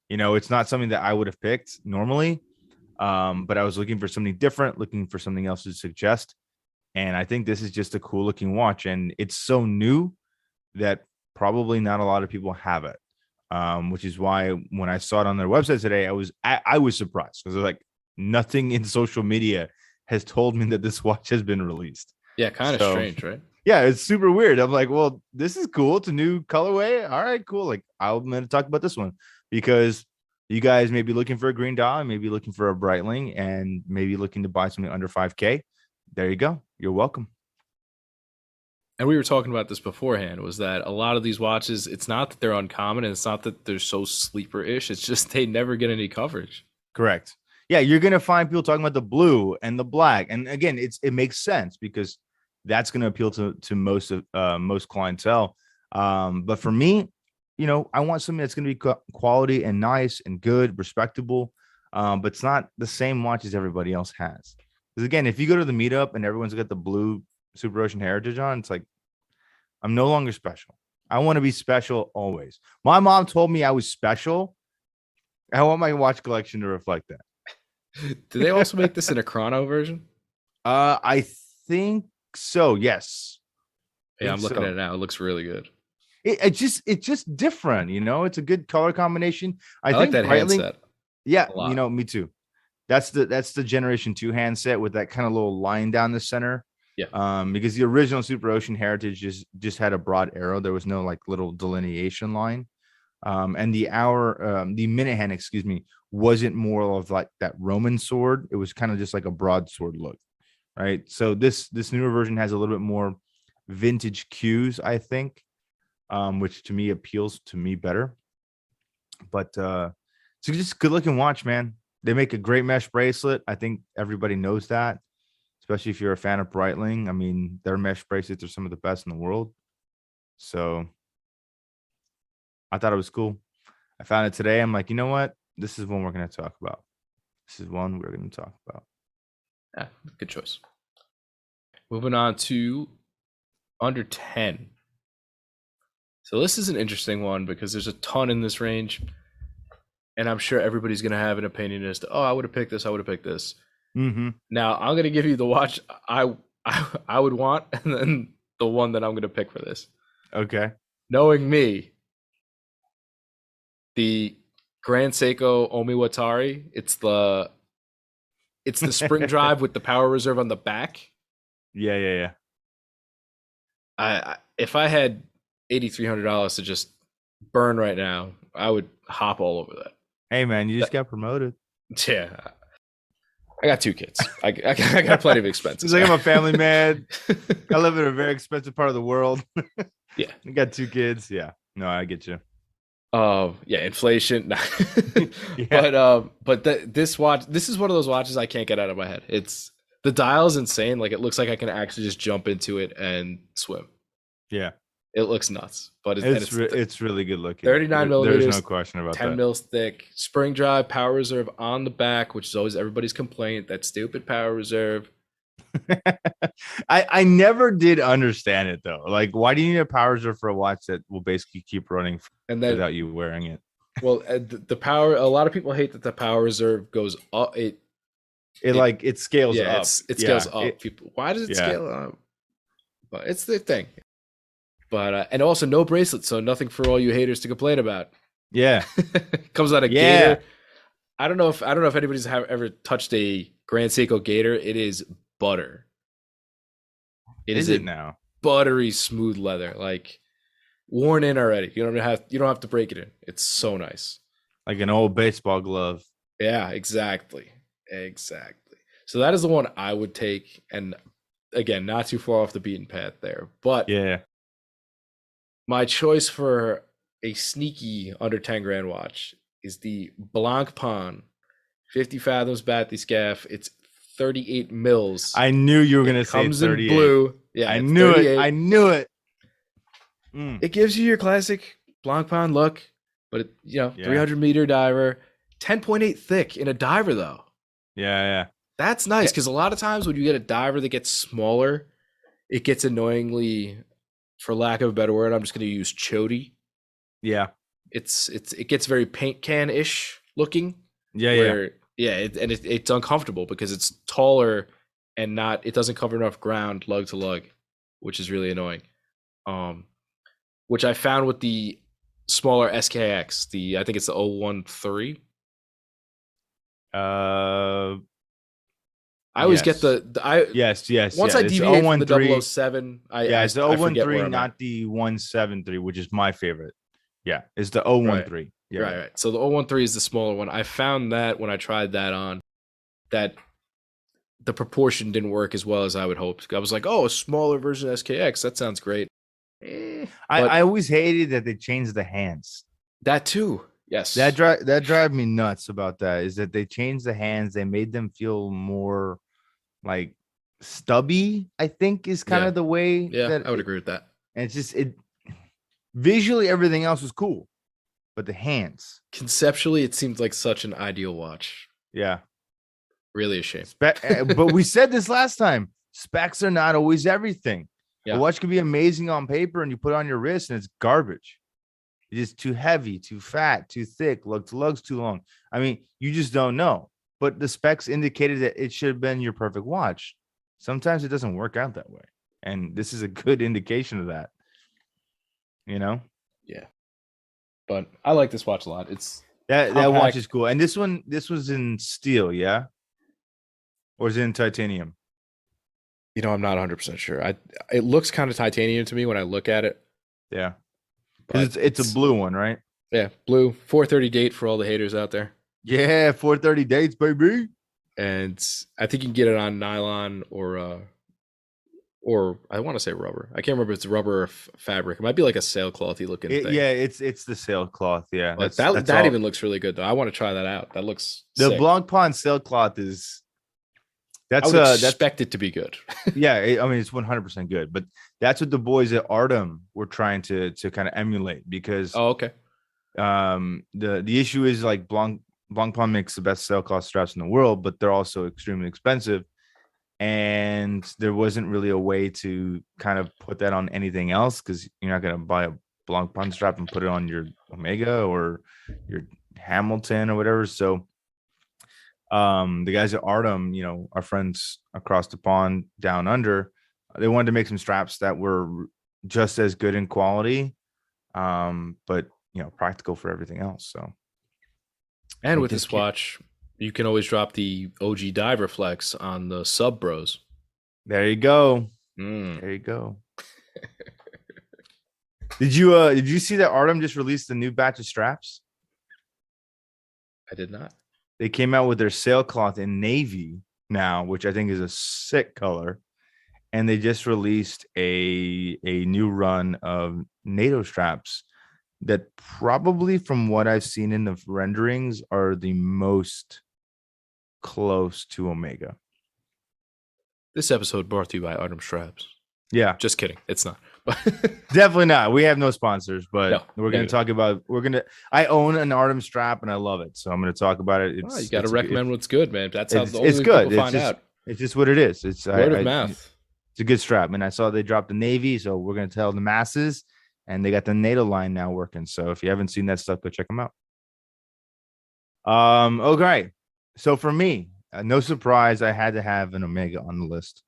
You know, it's not something that I would have picked normally, but I was looking for something different, looking for something else to suggest. And I think this is just a cool looking watch. And it's so new that probably not a lot of people have it, which is why when I saw it on their website today, I was surprised because like nothing in social media has told me that this watch has been released. Yeah, kind of strange, right? Yeah, it's super weird. I'm like, well, this is cool. It's a new colorway. All right, cool. Like, I'm going to talk about this one because you guys may be looking for a green dial, maybe looking for a Breitling, and maybe looking to buy something under 5K. There you go. You're welcome. And we were talking about this beforehand, was that a lot of these watches, it's not that they're uncommon and it's not that they're so sleeper-ish. It's just they never get any coverage. Correct. Yeah, you're going to find people talking about the blue and the black. And again, it makes sense because that's going to appeal to most clientele. But for me, you know, I want something that's going to be quality and nice and good, respectable. But it's not the same watch as everybody else has. Because again, if you go to the meetup and everyone's got the blue Super Ocean Heritage on, it's like, I'm no longer special. I want to be special always. My mom told me I was special. I want my watch collection to reflect that. Do they also make this in a chrono version? I think so. Yes. Yeah, I'm looking at it now. It looks really good. It's just different, you know. It's a good color combination. I like think that handset. Yeah, you know, me too. That's the Generation 2 handset with that kind of little line down the center. Yeah. Because the original Super Ocean Heritage just had a broad arrow. There was no like little delineation line. And the minute hand, excuse me, wasn't more of like that Roman sword. It was kind of just like a broadsword look, right? So this newer version has a little bit more vintage cues, I think, which to me appeals to me better. But it's just a good looking watch, man. They make a great mesh bracelet. I think everybody knows that, especially if you're a fan of Breitling. I mean, their mesh bracelets are some of the best in the world. So I thought it was cool. I found it today. I'm like, you know what? This is one we're going to talk about. This is one we're going to talk about. Yeah, good choice. Moving on to under 10. So this is an interesting one because there's a ton in this range. And I'm sure everybody's going to have an opinion as to, oh, I would have picked this. I would have picked this. Mm-hmm. Now, I'm going to give you the watch I would want and then the one that I'm going to pick for this. Okay. Knowing me, the Grand Seiko Omiwatari, it's the spring drive with the power reserve on the back. Yeah. If I had $8,300 to just burn right now, I would hop all over that. Hey man, you just got promoted. Yeah, I got 2 kids. I got plenty of expenses. It's like I'm a family man. I live in a very expensive part of the world. Yeah, I got 2 kids. Yeah, no, I get you. Yeah, inflation. Yeah. But this watch, this is one of those watches I can't get out of my head. It's the dial's insane. Like it looks like I can actually just jump into it and swim. Yeah. It looks nuts, but it's really good looking. 39 millimeters. There's no question about 10 that. 10 mils thick, spring drive, power reserve on the back, which is always everybody's complaint. That stupid power reserve. I never did understand it though. Like, why do you need a power reserve for a watch that will basically keep running and then, without you wearing it? Well, the power. A lot of people hate that the power reserve goes up. It scales up. It scales up. People, why does it scale up? But it's the thing. But and also no bracelet, so nothing for all you haters to complain about. Yeah. Comes out of Yeah. gator. I don't know if anybody's ever touched a Grand Seiko gator. It is butter. It is Is it a now? buttery smooth leather, like worn in already. You don't have to break it in. It's so nice. Like an old baseball glove. Yeah, exactly. Exactly. So that is the one I would take. And again, not too far off the beaten path there. But Yeah. my choice for a sneaky under 10 grand watch is the Blanc Pan 50 fathoms bathyscaphe. It's 38 mils. I knew you were It gonna say comes in 38. blue. Yeah, I it's knew it. 38. I knew it. Mm. It gives you your classic Blanc Pan look, but Yeah. 300-meter diver, 10.8 thick in a diver though. Yeah. That's nice because a lot of times when you get a diver that gets smaller, it gets annoyingly, for lack of a better word, I'm just going to use chody. Yeah. It gets very paint can ish looking. Yeah. It's uncomfortable because it's taller and it doesn't cover enough ground lug to lug, which is really annoying. Which I found with the smaller SKX, I think it's the 013. I always get yes. once I It's deviate from the 013. 007, It's the I forget where 013, I'm at. not the 173, which is my favorite. Yeah, it's the Right. 013. Yeah. Right. So the 013 is the smaller one. I found that when I tried that on, that the proportion didn't work as well as I would hope. I was like, oh, a smaller version of SKX. That sounds great. I always hated that they changed the hands. That too. Yes. That drive me nuts about that is that they changed the hands. They made them feel more like stubby, I think is kind of the way Yeah, I would agree with that. And it's just visually everything else was cool, but the hands. Conceptually, it seemed like such an ideal watch. Yeah. Really a shame. But we said this last time. Specs are not always everything. Yeah. A watch can be amazing on paper and you put it on your wrist and it's garbage. It is too heavy, too fat, too thick, lug's too long. I mean, you just don't know. But the specs indicated that it should have been your perfect watch. Sometimes it doesn't work out that way. And this is a good indication of that. Yeah. But I like this watch a lot. It's that watch is cool. And this was in steel, yeah? Or is it in titanium? I'm not 100% sure. It looks kind of titanium to me when I look at it. Yeah. Because it's a blue one, right? Yeah, blue 430 date for all the haters out there. Yeah, 430 dates, baby. And I think you can get it on nylon or I want to say rubber. I can't remember if it's rubber or fabric. It might be like a sailclothy looking thing. Yeah, it's the sailcloth. Yeah, that even looks really good though. I want to try that out. That looks the sick. Blanc Pan sailcloth is. I would expect it to be good. Yeah, I mean it's 100% good, but that's what the boys at Artem were trying to kind of emulate because. Oh, okay. The issue is like Blanc Pan makes the best sailcloth straps in the world, but they're also extremely expensive. And there wasn't really a way to kind of put that on anything else because you're not going to buy a Blanc Pan strap and put it on your Omega or your Hamilton or whatever. So the guys at Artem, our friends across the pond down under, they wanted to make some straps that were just as good in quality, but practical for everything else. So, and with this watch, you can always drop the OG diver flex on the sub bros. There you go. There you go. Did you see that Artem just released a new batch of straps? I did not. They came out with their sailcloth in navy now, which I think is a sick color. And they just released a new run of NATO straps that probably from what I've seen in the renderings are the most close to Omega. This episode brought to you by Artem Straps. Yeah. Just kidding. It's not. Definitely not. We have no sponsors, but no, we're going to talk about, I own an Artem strap and I love it. So I'm going to talk about it. You got to recommend what's good, man. That's how the it's only good. People find out. It's just what it is. It's word of mouth. It's a good strap. And I saw they dropped the navy. So we're going to tell the masses. And they got the NATO line now working. So if you haven't seen that stuff, go check them out. Okay. So for me, no surprise, I had to have an Omega on the list.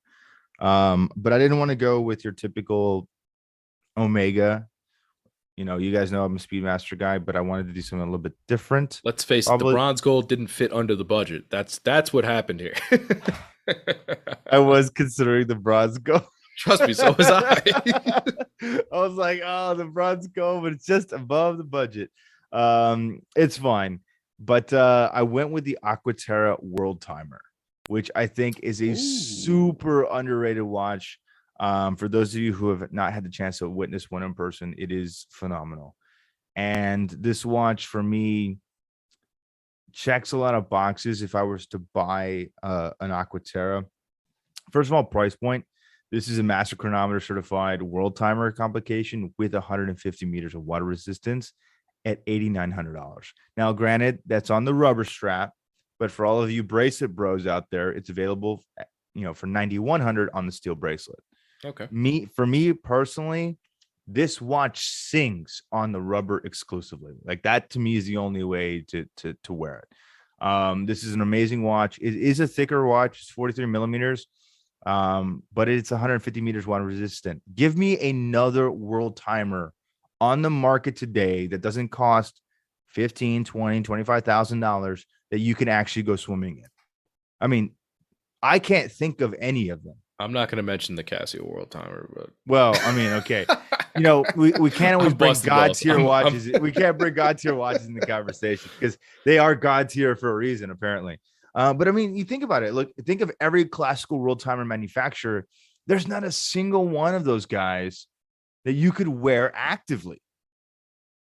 But I didn't want to go with your typical Omega. You guys know I'm a Speedmaster guy, but I wanted to do something a little bit different. Let's face it, the Probably bronze gold didn't fit under the budget. That's what happened here. I was considering the bronze gold. Trust me, so was I. I was like, oh, the bronze gold, but it's just above the budget. It's fine. But I went with the Aquaterra World Timer, which I think is a Ooh. super underrated watch. For those of you who have not had the chance to witness one in person, it is phenomenal. And this watch for me checks a lot of boxes if I was to buy an Aquaterra. First of all, price point. This is a master chronometer certified world timer complication with 150 meters of water resistance at $8,900. Now, granted, that's on the rubber strap, but for all of you bracelet bros out there, it's available, for 9,100 on the steel bracelet. Okay. For me personally, this watch sings on the rubber exclusively. Like that to me is the only way to wear it. This is an amazing watch. It is a thicker watch. It's 43 millimeters. But it's 150 meters water resistant. Give me another world timer on the market today that doesn't cost 15, 20, $25,000 that you can actually go swimming in. I mean, I can't think of any of them. I'm not going to mention the Casio World Timer, but Well, I mean, okay. We can't always bring God tier watches. We can't bring God tier watches in the conversation because they are God tier for a reason, apparently. But I mean, you think about it. Look, think of every classical world timer manufacturer. There's not a single one of those guys that you could wear actively.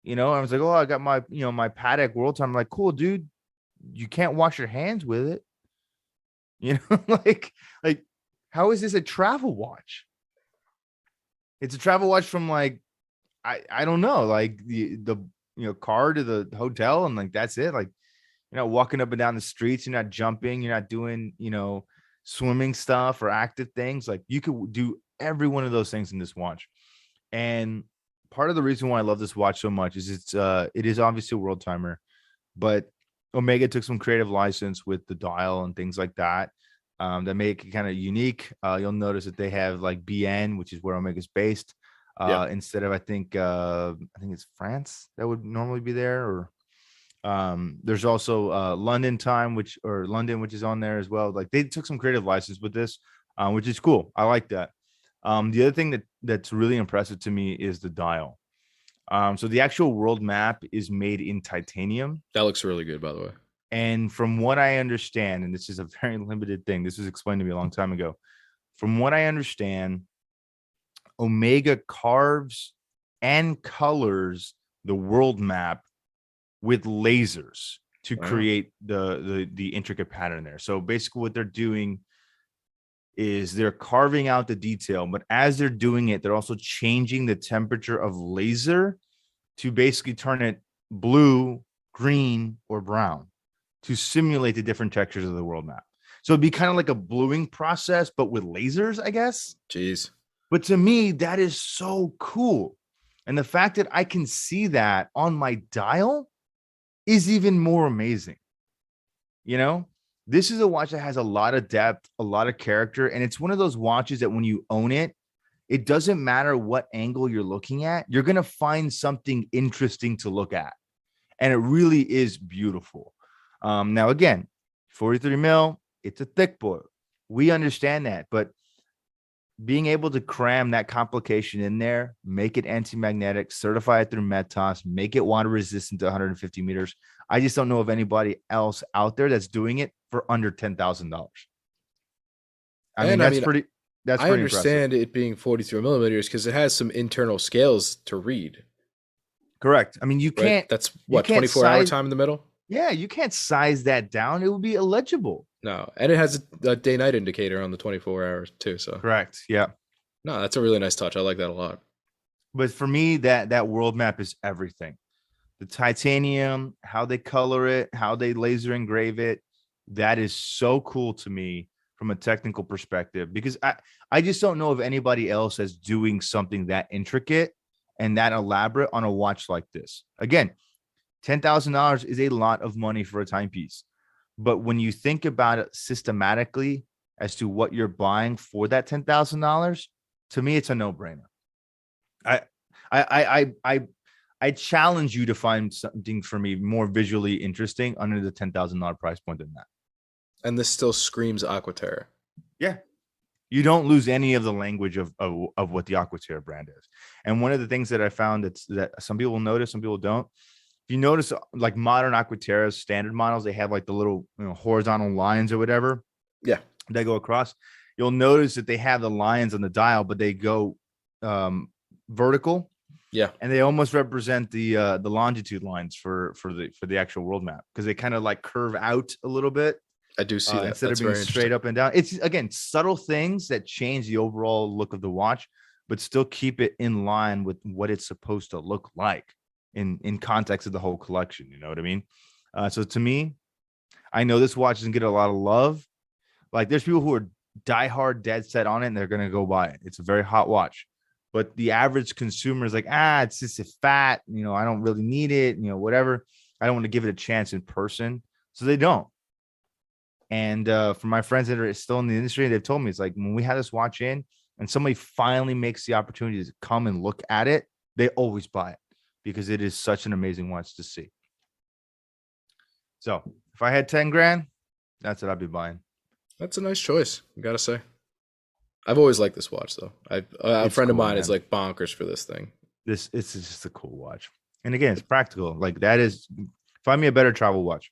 I was like, oh, I got my Patek world timer. I'm like, cool, dude. You can't wash your hands with it. Like, how is this a travel watch? It's a travel watch from like, I don't know, like the car to the hotel, and like that's it. Like, you're not walking up and down the streets, you're not jumping, you're not doing, swimming stuff or active things. Like you could do every one of those things in this watch. And part of the reason why I love this watch so much is it is obviously a world timer, but Omega took some creative license with the dial and things like that. That make it kind of unique. You'll notice that they have like BN, which is where Omega's based, yeah. instead of I think it's France that would normally be there. Or there's also London time, which is on there as well. Like they took some creative license with this, which is cool. I like that. The other thing that's really impressive to me is the dial. So the actual world map is made in titanium. That looks really good, by the way. And from what I understand, and this is a very limited thing, this was explained to me a long time ago. From what I understand, Omega carves and colors the world map with lasers to create the intricate pattern there. So basically what they're doing is they're carving out the detail, but as they're doing it, they're also changing the temperature of laser to basically turn it blue, green, or brown to simulate the different textures of the world map. So it'd be kind of like a bluing process, but with lasers, I guess. Jeez. But to me, that is so cool. And the fact that I can see that on my dial is even more amazing. This is a watch that has a lot of depth, a lot of character. And it's one of those watches that when you own it, it doesn't matter what angle you're looking at, you're going to find something interesting to look at. And it really is beautiful. Now, again, 43 mil, it's a thick boy. We understand that, but being able to cram that complication in there, make it anti-magnetic, certify it through METOS, make it water resistant to 150 meters. I just don't know of anybody else out there that's doing it for under $10,000. That's pretty. That's pretty. I understand impressive. It being 43 millimeters because it has some internal scales to read. Correct. I mean, you can't. That's what 24-hour time in the middle. Yeah, you can't size that down. It would be illegible. No, and it has a day-night indicator on the 24 hours too. So correct. Yeah. No, that's a really nice touch. I like that a lot. But for me, that world map is everything. The titanium, how they color it, how they laser engrave it, that is so cool to me from a technical perspective, because I just don't know of anybody else that's doing something that intricate and that elaborate on a watch like this. Again, $10,000 is a lot of money for a timepiece. But when you think about it systematically as to what you're buying for that $10,000, to me, it's a no-brainer. I challenge you to find something for me more visually interesting under the $10,000 price point than that. And this still screams Aquaterra. Yeah. You don't lose any of the language of what the Aquaterra brand is. And one of the things that I found that some people notice, some people don't. If you notice, like modern Aquaterras, standard models, they have like the little horizontal lines or whatever. Yeah. That go across. You'll notice that they have the lines on the dial, but they go vertical. Yeah. And they almost represent the longitude lines for the actual world map, because they kind of like curve out a little bit. I do see that. Instead That's of being straight up and down. It's again subtle things that change the overall look of the watch, but still keep it in line with what it's supposed to look like in context of the whole collection. You know what I mean? So to me, I know this watch doesn't get a lot of love. Like there's people who are diehard dead set on it and they're gonna go buy it. It's a very hot watch. But the average consumer is like, it's just a fat, I don't really need it, whatever. I don't want to give it a chance in person. So they don't. And for my friends that are still in the industry, they've told me, it's like when we have this watch in and somebody finally makes the opportunity to come and look at it, they always buy it because it is such an amazing watch to see. So if I had 10 grand, that's what I'd be buying. That's a nice choice, I gotta say. I've always liked this watch, though. A friend of mine is like bonkers for this thing. It's just a cool watch. And again, it's practical. Like that is, find me a better travel watch.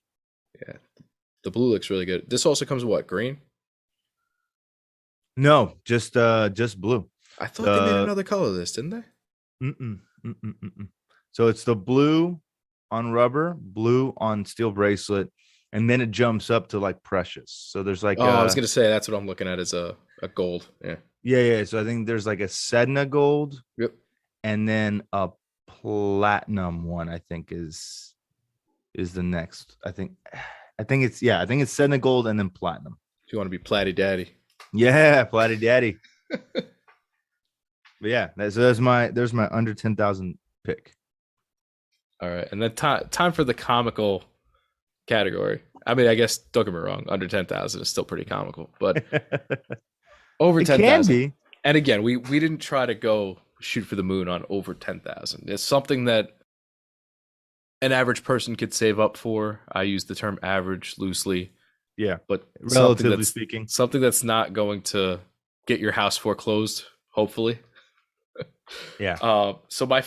Yeah. The blue looks really good. This also comes with what, green? No, just blue. I thought they made another color of this, didn't they? So it's the blue on rubber, blue on steel bracelet, and then it jumps up to like precious. So there's like I was gonna say that's what I'm looking at is a gold. Yeah. So I think there's like a Sedna gold. Yep. And then a platinum one, I think is the next. I think it's Sedna gold and then platinum. If you want to be Platty Daddy. Yeah, Platty Daddy. But yeah, there's my under 10,000 pick. All right, and then time for the comical category. I mean, I guess don't get me wrong, under 10,000 is still pretty comical, but over 10,000 can be. And again, we didn't try to go shoot for the moon on over 10,000. It's something that an average person could save up for. I use the term average loosely. Yeah, but relatively speaking, something that's not going to get your house foreclosed, hopefully. Yeah. So my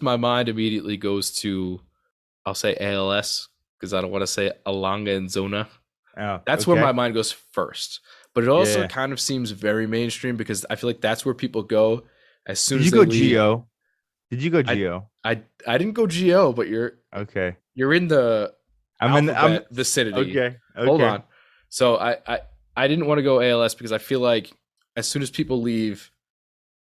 my mind immediately goes to, I'll say ALS because I don't want to say Alanga and Zona. Oh, that's where my mind goes first. But it also kind of seems very mainstream because I feel like that's where people go as soon as they leave. Did you go Geo? I didn't go Geo, but you're okay. You're in the I'm vicinity. Okay. Hold on. So I didn't want to go ALS because I feel like as soon as people leave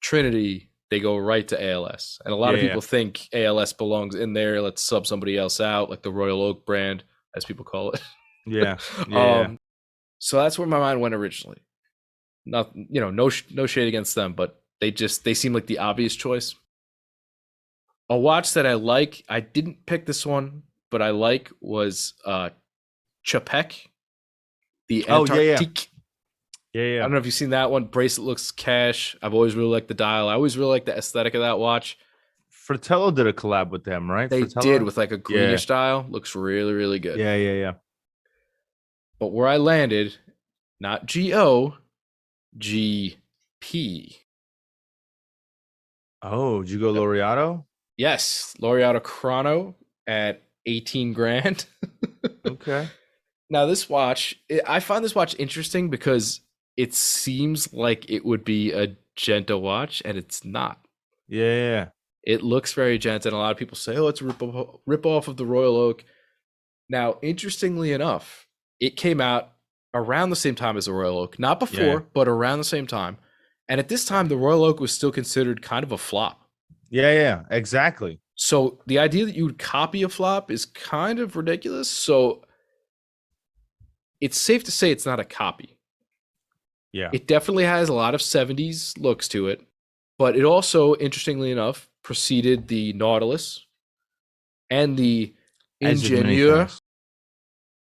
Trinity, they go right to ALS. And a lot of people think ALS belongs in there. Let's sub somebody else out, like the Royal Oak brand, as people call it. Yeah. So that's where my mind went originally. Not, no shade against them, but they seem like the obvious choice. A watch that I like, I didn't pick this one, but I like was Chapek, the Antarctique. Yeah. I don't know if you've seen that one. Bracelet looks cash. I've always really liked the dial. I always really liked the aesthetic of that watch. Fratello did a collab with them, right? They did with like a greenish style. Looks really, really good. Yeah. But where I landed, not GO, GP. Oh, did you go Laureato? Yes, Laureato Chrono at 18 grand. Okay. Now this watch, I find this watch interesting because it seems like it would be a Genta watch, and it's not. Yeah. It looks very Genta, and a lot of people say, it's a rip off of the Royal Oak. Now, interestingly enough, it came out around the same time as the Royal Oak. Not before, but around the same time. And at this time, the Royal Oak was still considered kind of a flop. Yeah, exactly. So the idea that you would copy a flop is kind of ridiculous. So it's safe to say it's not a copy. Yeah. It definitely has a lot of 70s looks to it. But it also, interestingly enough, preceded the Nautilus and the Ingenieur.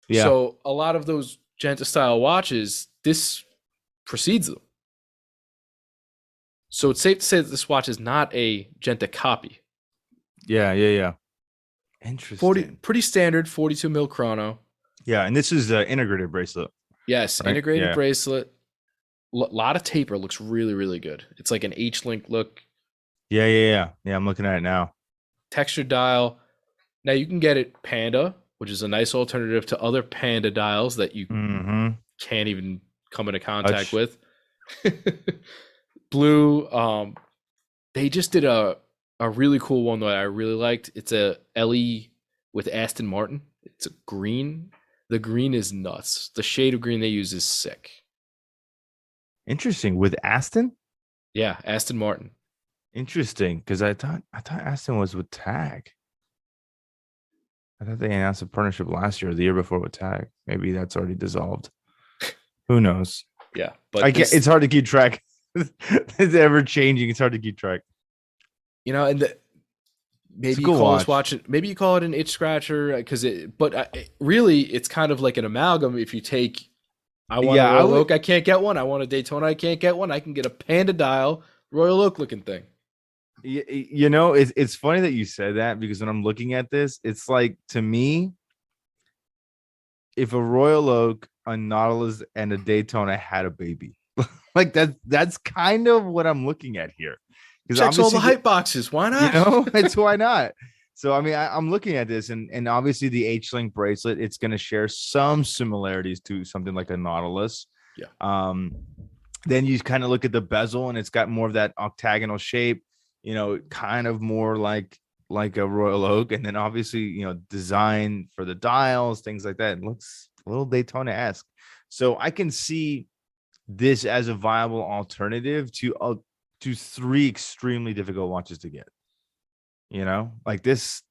Yeah. So a lot of those Genta style watches, this precedes them. So it's safe to say that this watch is not a Genta copy. Yeah, yeah, yeah. 40, Interesting. pretty standard 42 mil chrono. Yeah, and this is the integrated bracelet, Yes, right? integrated Yeah. bracelet. Lot of taper, looks really really good. It's like an H link look. Yeah, yeah, yeah. Yeah, I'm looking at it now. Texture dial. Now you can get it Panda, which is a nice alternative to other Panda dials that you Mm-hmm. can't even come into contact Touch. with. Blue. They just did a really cool one that I really liked. It's a LE with Aston Martin. It's a green. The green is nuts. The shade of green they use is sick. Interesting. With Aston? Yeah, Aston Martin. Interesting. Because I thought Aston was with Tag. I thought they announced a partnership last year or the year before with Tag. Maybe that's already dissolved. Who knows? Yeah, I but get this, it's hard to keep track. It's ever changing. It's hard to keep track. and It's a maybe you cool call this watch. watching. Maybe you call it an itch scratcher because but really, it's kind of like an amalgam. If you take, I want a Yeah, I Royal would. Oak, I can't get one. I want a Daytona, I can't get one. I can get a Panda dial Royal Oak looking thing. It's funny that you said that because when I'm looking at this, it's like to me, if a Royal Oak, a Nautilus, and a Daytona had a baby, like that's kind of what I'm looking at here. Because Checks all the obviously, hype boxes. Why not? it's why not. So I mean, I'm looking at this, and obviously the H Link bracelet, it's going to share some similarities to something like a Nautilus. Yeah. Um, then you kind of look at the bezel, and it's got more of that octagonal shape, kind of more like a Royal Oak, and then obviously design for the dials, things like that. It looks a little Daytona-esque. So I can see this as a viable alternative to three extremely difficult watches to get. Like this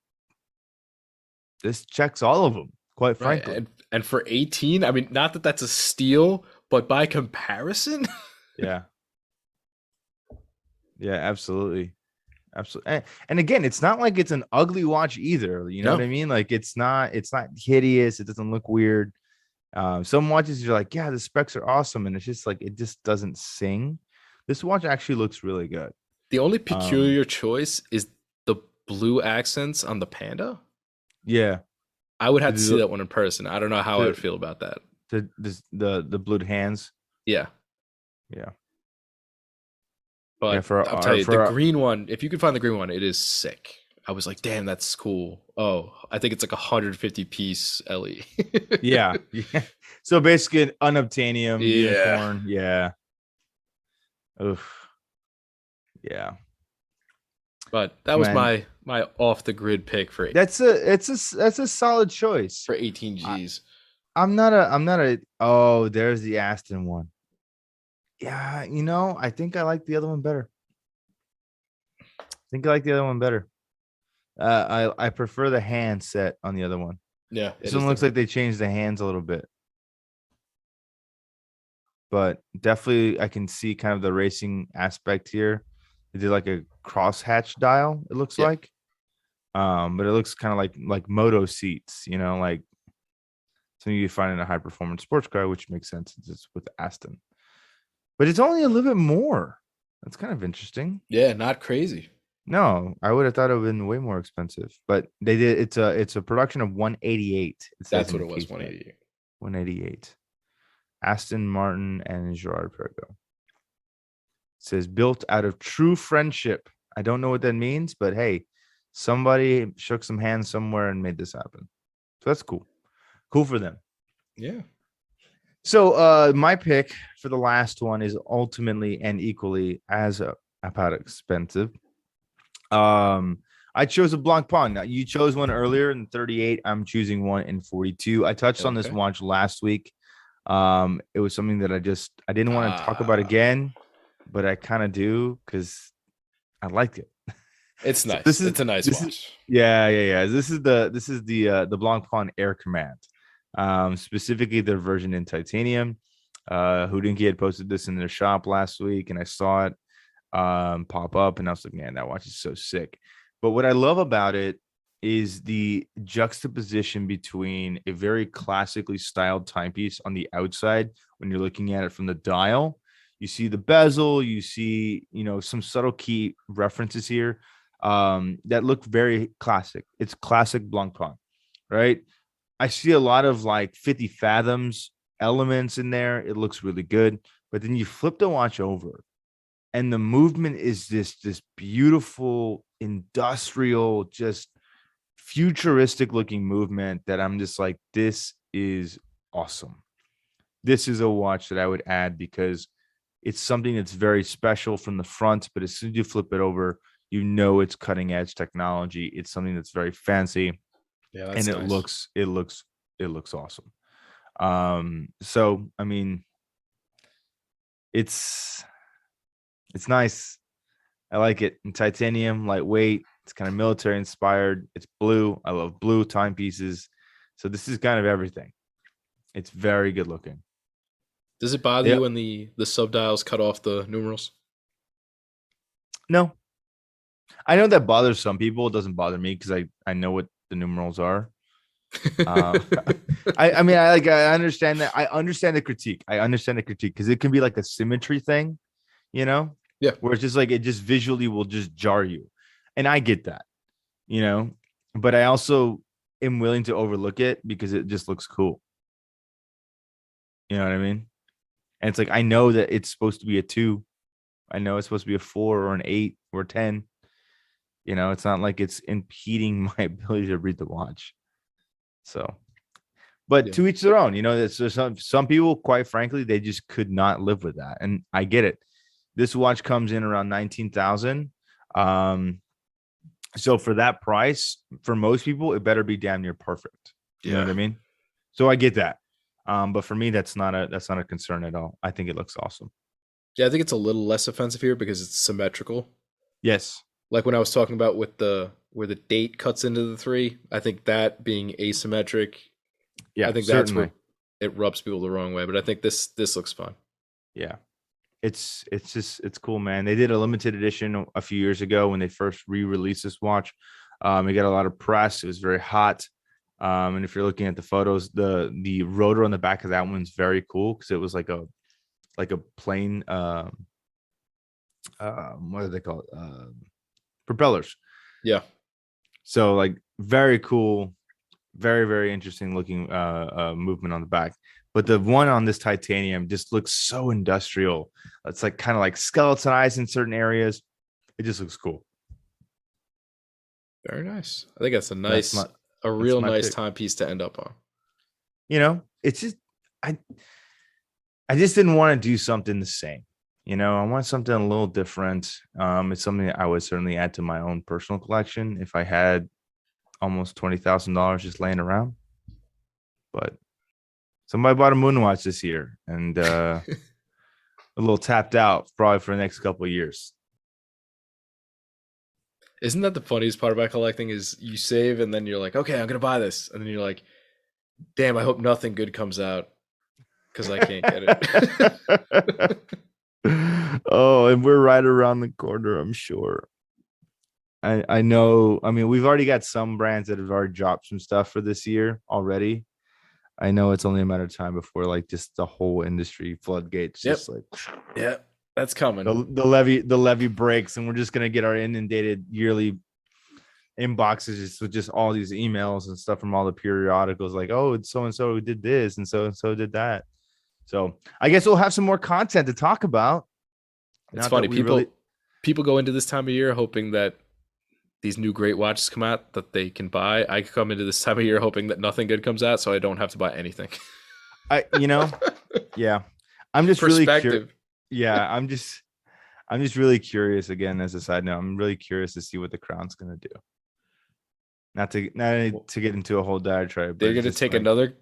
checks all of them, quite Right. frankly. And for 18, I mean, not that that's a steal, but by comparison, Yeah. Yeah, absolutely. Absolutely. And again, it's not like it's an ugly watch either. You know what no. I mean? Like it's not hideous. It doesn't look weird. Some watches you're like, yeah, the specs are awesome, and it's just like it just doesn't sing. This watch actually looks really good. The only Um, peculiar choice is the blue accents on the Panda. yeah, I would have to see the that one in person. I don't know how I the would feel about that. the blued hands. Yeah. Yeah, yeah. But For I'll tell our you, the for our, green one, if you can find the green one, it is sick. I was like, damn, that's cool. Oh, I think it's like 150 piece LE. yeah, yeah. So basically, an unobtainium Yeah. unicorn. Yeah. Oof. Yeah. But that was Man, my off the grid pick for that's a solid choice. 18 I, G's. I'm not a. Oh, there's the Aston one. Yeah, I think I like the other one better. I think I like the other one better. I prefer the hand set on the other one. Yeah, This it one is looks like different. they changed the hands a little bit, but definitely I can see kind of the racing aspect here. They did like a crosshatch dial, it looks Yeah. like. But it looks kind of like moto seats, like something you find in a high performance sports car, which makes sense since it's with Aston. But it's only a little bit more. That's kind of interesting. Yeah, not crazy. No, I would have thought it would have been way more expensive, but they did. It's a production of 188. It says That's in what the it was, case back 188. 188. Aston Martin and Gerard Perregaux. It says built out of true friendship. I don't know what that means, but hey, somebody shook some hands somewhere and made this happen. So that's cool. Cool for them. Yeah. So my pick for the last one is ultimately and equally as about expensive. I chose a Blanc Pong. Now you chose one earlier in 38. I'm choosing one in 42. I touched on this Okay. watch last week. It was something that I didn't want to talk about Ah, again, but I kind of do because I liked it. it's So nice. It's a nice this is watch. yeah, yeah, yeah. This is the Blanc Pong Air Command. Specifically their version in titanium. Houdinki had posted this in their shop last week, and I saw it pop up, and I was like, man, that watch is so sick. But what I love about it is the juxtaposition between a very classically styled timepiece on the outside when you're looking at it from the dial. You see the bezel, you see, some subtle key references here. that look very classic. It's classic Blancpain, right? I see a lot of like 50 fathoms elements in there. It looks really good. But then you flip the watch over and the movement is this beautiful industrial, just futuristic looking movement that I'm just like, this is awesome. This is a watch that I would add because it's something that's very special from the front, but as soon as you flip it over, you know it's cutting edge technology. It's something that's very fancy Yeah, and that's it nice. looks it looks it looks awesome. So I mean, it's it's nice. I like it. In titanium, lightweight. It's kind of military inspired. It's blue. I love blue timepieces. So this is kind of everything. It's very good looking. Does it bother you Yep. when the subdials cut off the numerals? No, I know that bothers some people. It doesn't bother me because I know what the numerals are. Uh, I mean I understand that. I understand the critique. I understand the critique because it can be like a symmetry thing, you know, Yeah, where it's just like it just visually will just jar you, and I get that, you know, but I also am willing to overlook it because it just looks cool. You know what I mean? And it's like I know that it's supposed to be a 2. I know it's supposed to be a 4 or an 8 or a 10. You know, it's not like it's impeding my ability to read the watch. So, but yeah. to each their own. You know, there's some people, quite frankly, they just could not live with that, and I get it. This watch comes in around 19,000. Um, so for that price, for most people, it better be damn near perfect. You know Yeah. what I mean? So I get that. But for me, that's not a concern at all. I think it looks awesome. Yeah, I think it's a little less offensive here because it's symmetrical. Yes. Like when I was talking about with the where the date cuts into the three, I think that being asymmetric, I Yeah, think that's where certainly. it rubs people the wrong way. But I think this looks fun. Yeah. It's just it's cool, man. They did a limited edition a few years ago when they first re-released this watch. It got a lot of press. It was very hot. And if you're looking at the photos, the rotor on the back of that one's very cool because it was like a plain what do they call it? Propellers. Yeah. So like very cool, very, very interesting looking movement on the back. But the one on this titanium just looks so industrial. It's like kind of like skeletonized in certain areas. It just looks cool. Very nice. I think that's That's my a that's real my nice pick. timepiece to end up on. You know, it's just I I just didn't want to do something the same. You know, I want something a little different. It's something that I would certainly add to my own personal collection if I had almost $20,000 just laying around. But somebody bought a Moonwatch this year, and a little tapped out probably for the next couple of years. Isn't that the funniest part about collecting is you save and then you're like, okay, I'm gonna buy this, and then you're like, damn, I hope nothing good comes out because I can't get it. Oh, and we're right around the corner, I'm sure. I know. I mean, we've already got some brands that have already dropped some stuff for this year already. I know it's only a matter of time before like just the whole industry floodgates Yep. just like Yeah, that's coming. the levy breaks and we're just gonna get our inundated yearly inboxes just with just all these emails and stuff from all the periodicals like, oh, it's so and so who did this and so did that. So I guess we'll have some more content to talk about. It's Not that funny. we really People go into this time of year hoping that these new great watches come out that they can buy. I come into this time of year hoping that nothing good comes out, so I don't have to buy anything. I yeah. I'm just really curious. Perspective. Yeah, I'm just really curious again as a side note. I'm really curious to see what the crown's gonna do. Not to get into a whole diatribe, but They're it's gonna just take like another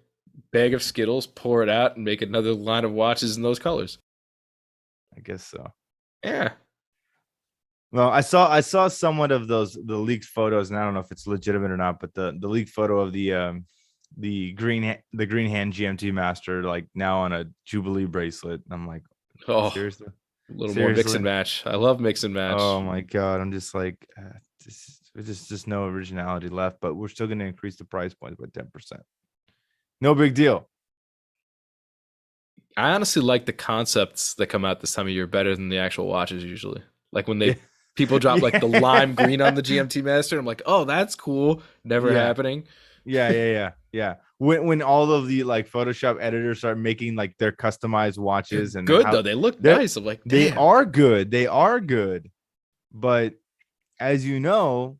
bag of Skittles, pour it out, and make another line of watches in those colors. I guess so. Yeah. Well, I saw somewhat of the leaked photos, and I don't know if it's legitimate or not, but the leaked photo of the green hand GMT master like now on a Jubilee bracelet. And I'm like, Oh, seriously, a little more mix and seriously. match. I love mix and Oh match. my god, I'm just like, there's just no originality left. But we're still going to increase the price point by 10%. No big deal. I honestly like the concepts that come out this time of year better than the actual watches usually. Like when Yeah, People drop like the Yeah. lime green on the GMT Master. I'm like, oh, that's cool. Never Yeah. happening. Yeah. When all of the like Photoshop editors start making like their customized They're watches and good how though. They look they're nice. I'm like, they damn. are good. They are good. But as you know,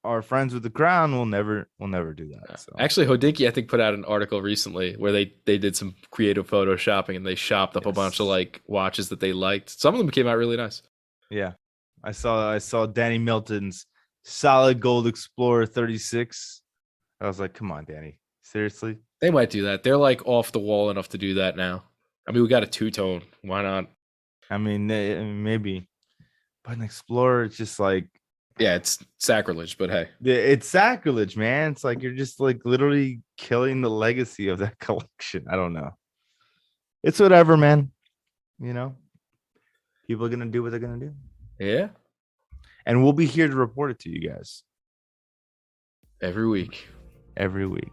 our friends with the crown will never do that. So Actually, Hodinkee, I think, put out an article recently where they did some creative photoshopping and they shopped up a bunch of yes. like watches that they liked. Some of them came out really nice. Yeah. I saw Danny Milton's solid gold Explorer 36. I was like, come on, Danny. Seriously? They might do that. They're like off the wall enough to do that now. I mean, we got a two-tone. Why not? I mean, maybe. But an Explorer, it's just like Yeah, it's sacrilege, but hey. it's sacrilege, man. It's like you're just like literally killing the legacy of that collection. I don't know. It's whatever, man. You know, people are gonna do what they're gonna do. Yeah, And we'll be here to report it to you guys every week. every week.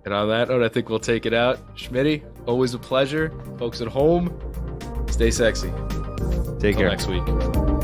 And on that note, I think we'll take it out. Schmitty, always a pleasure. Folks at home, stay sexy. Take Till care. next week.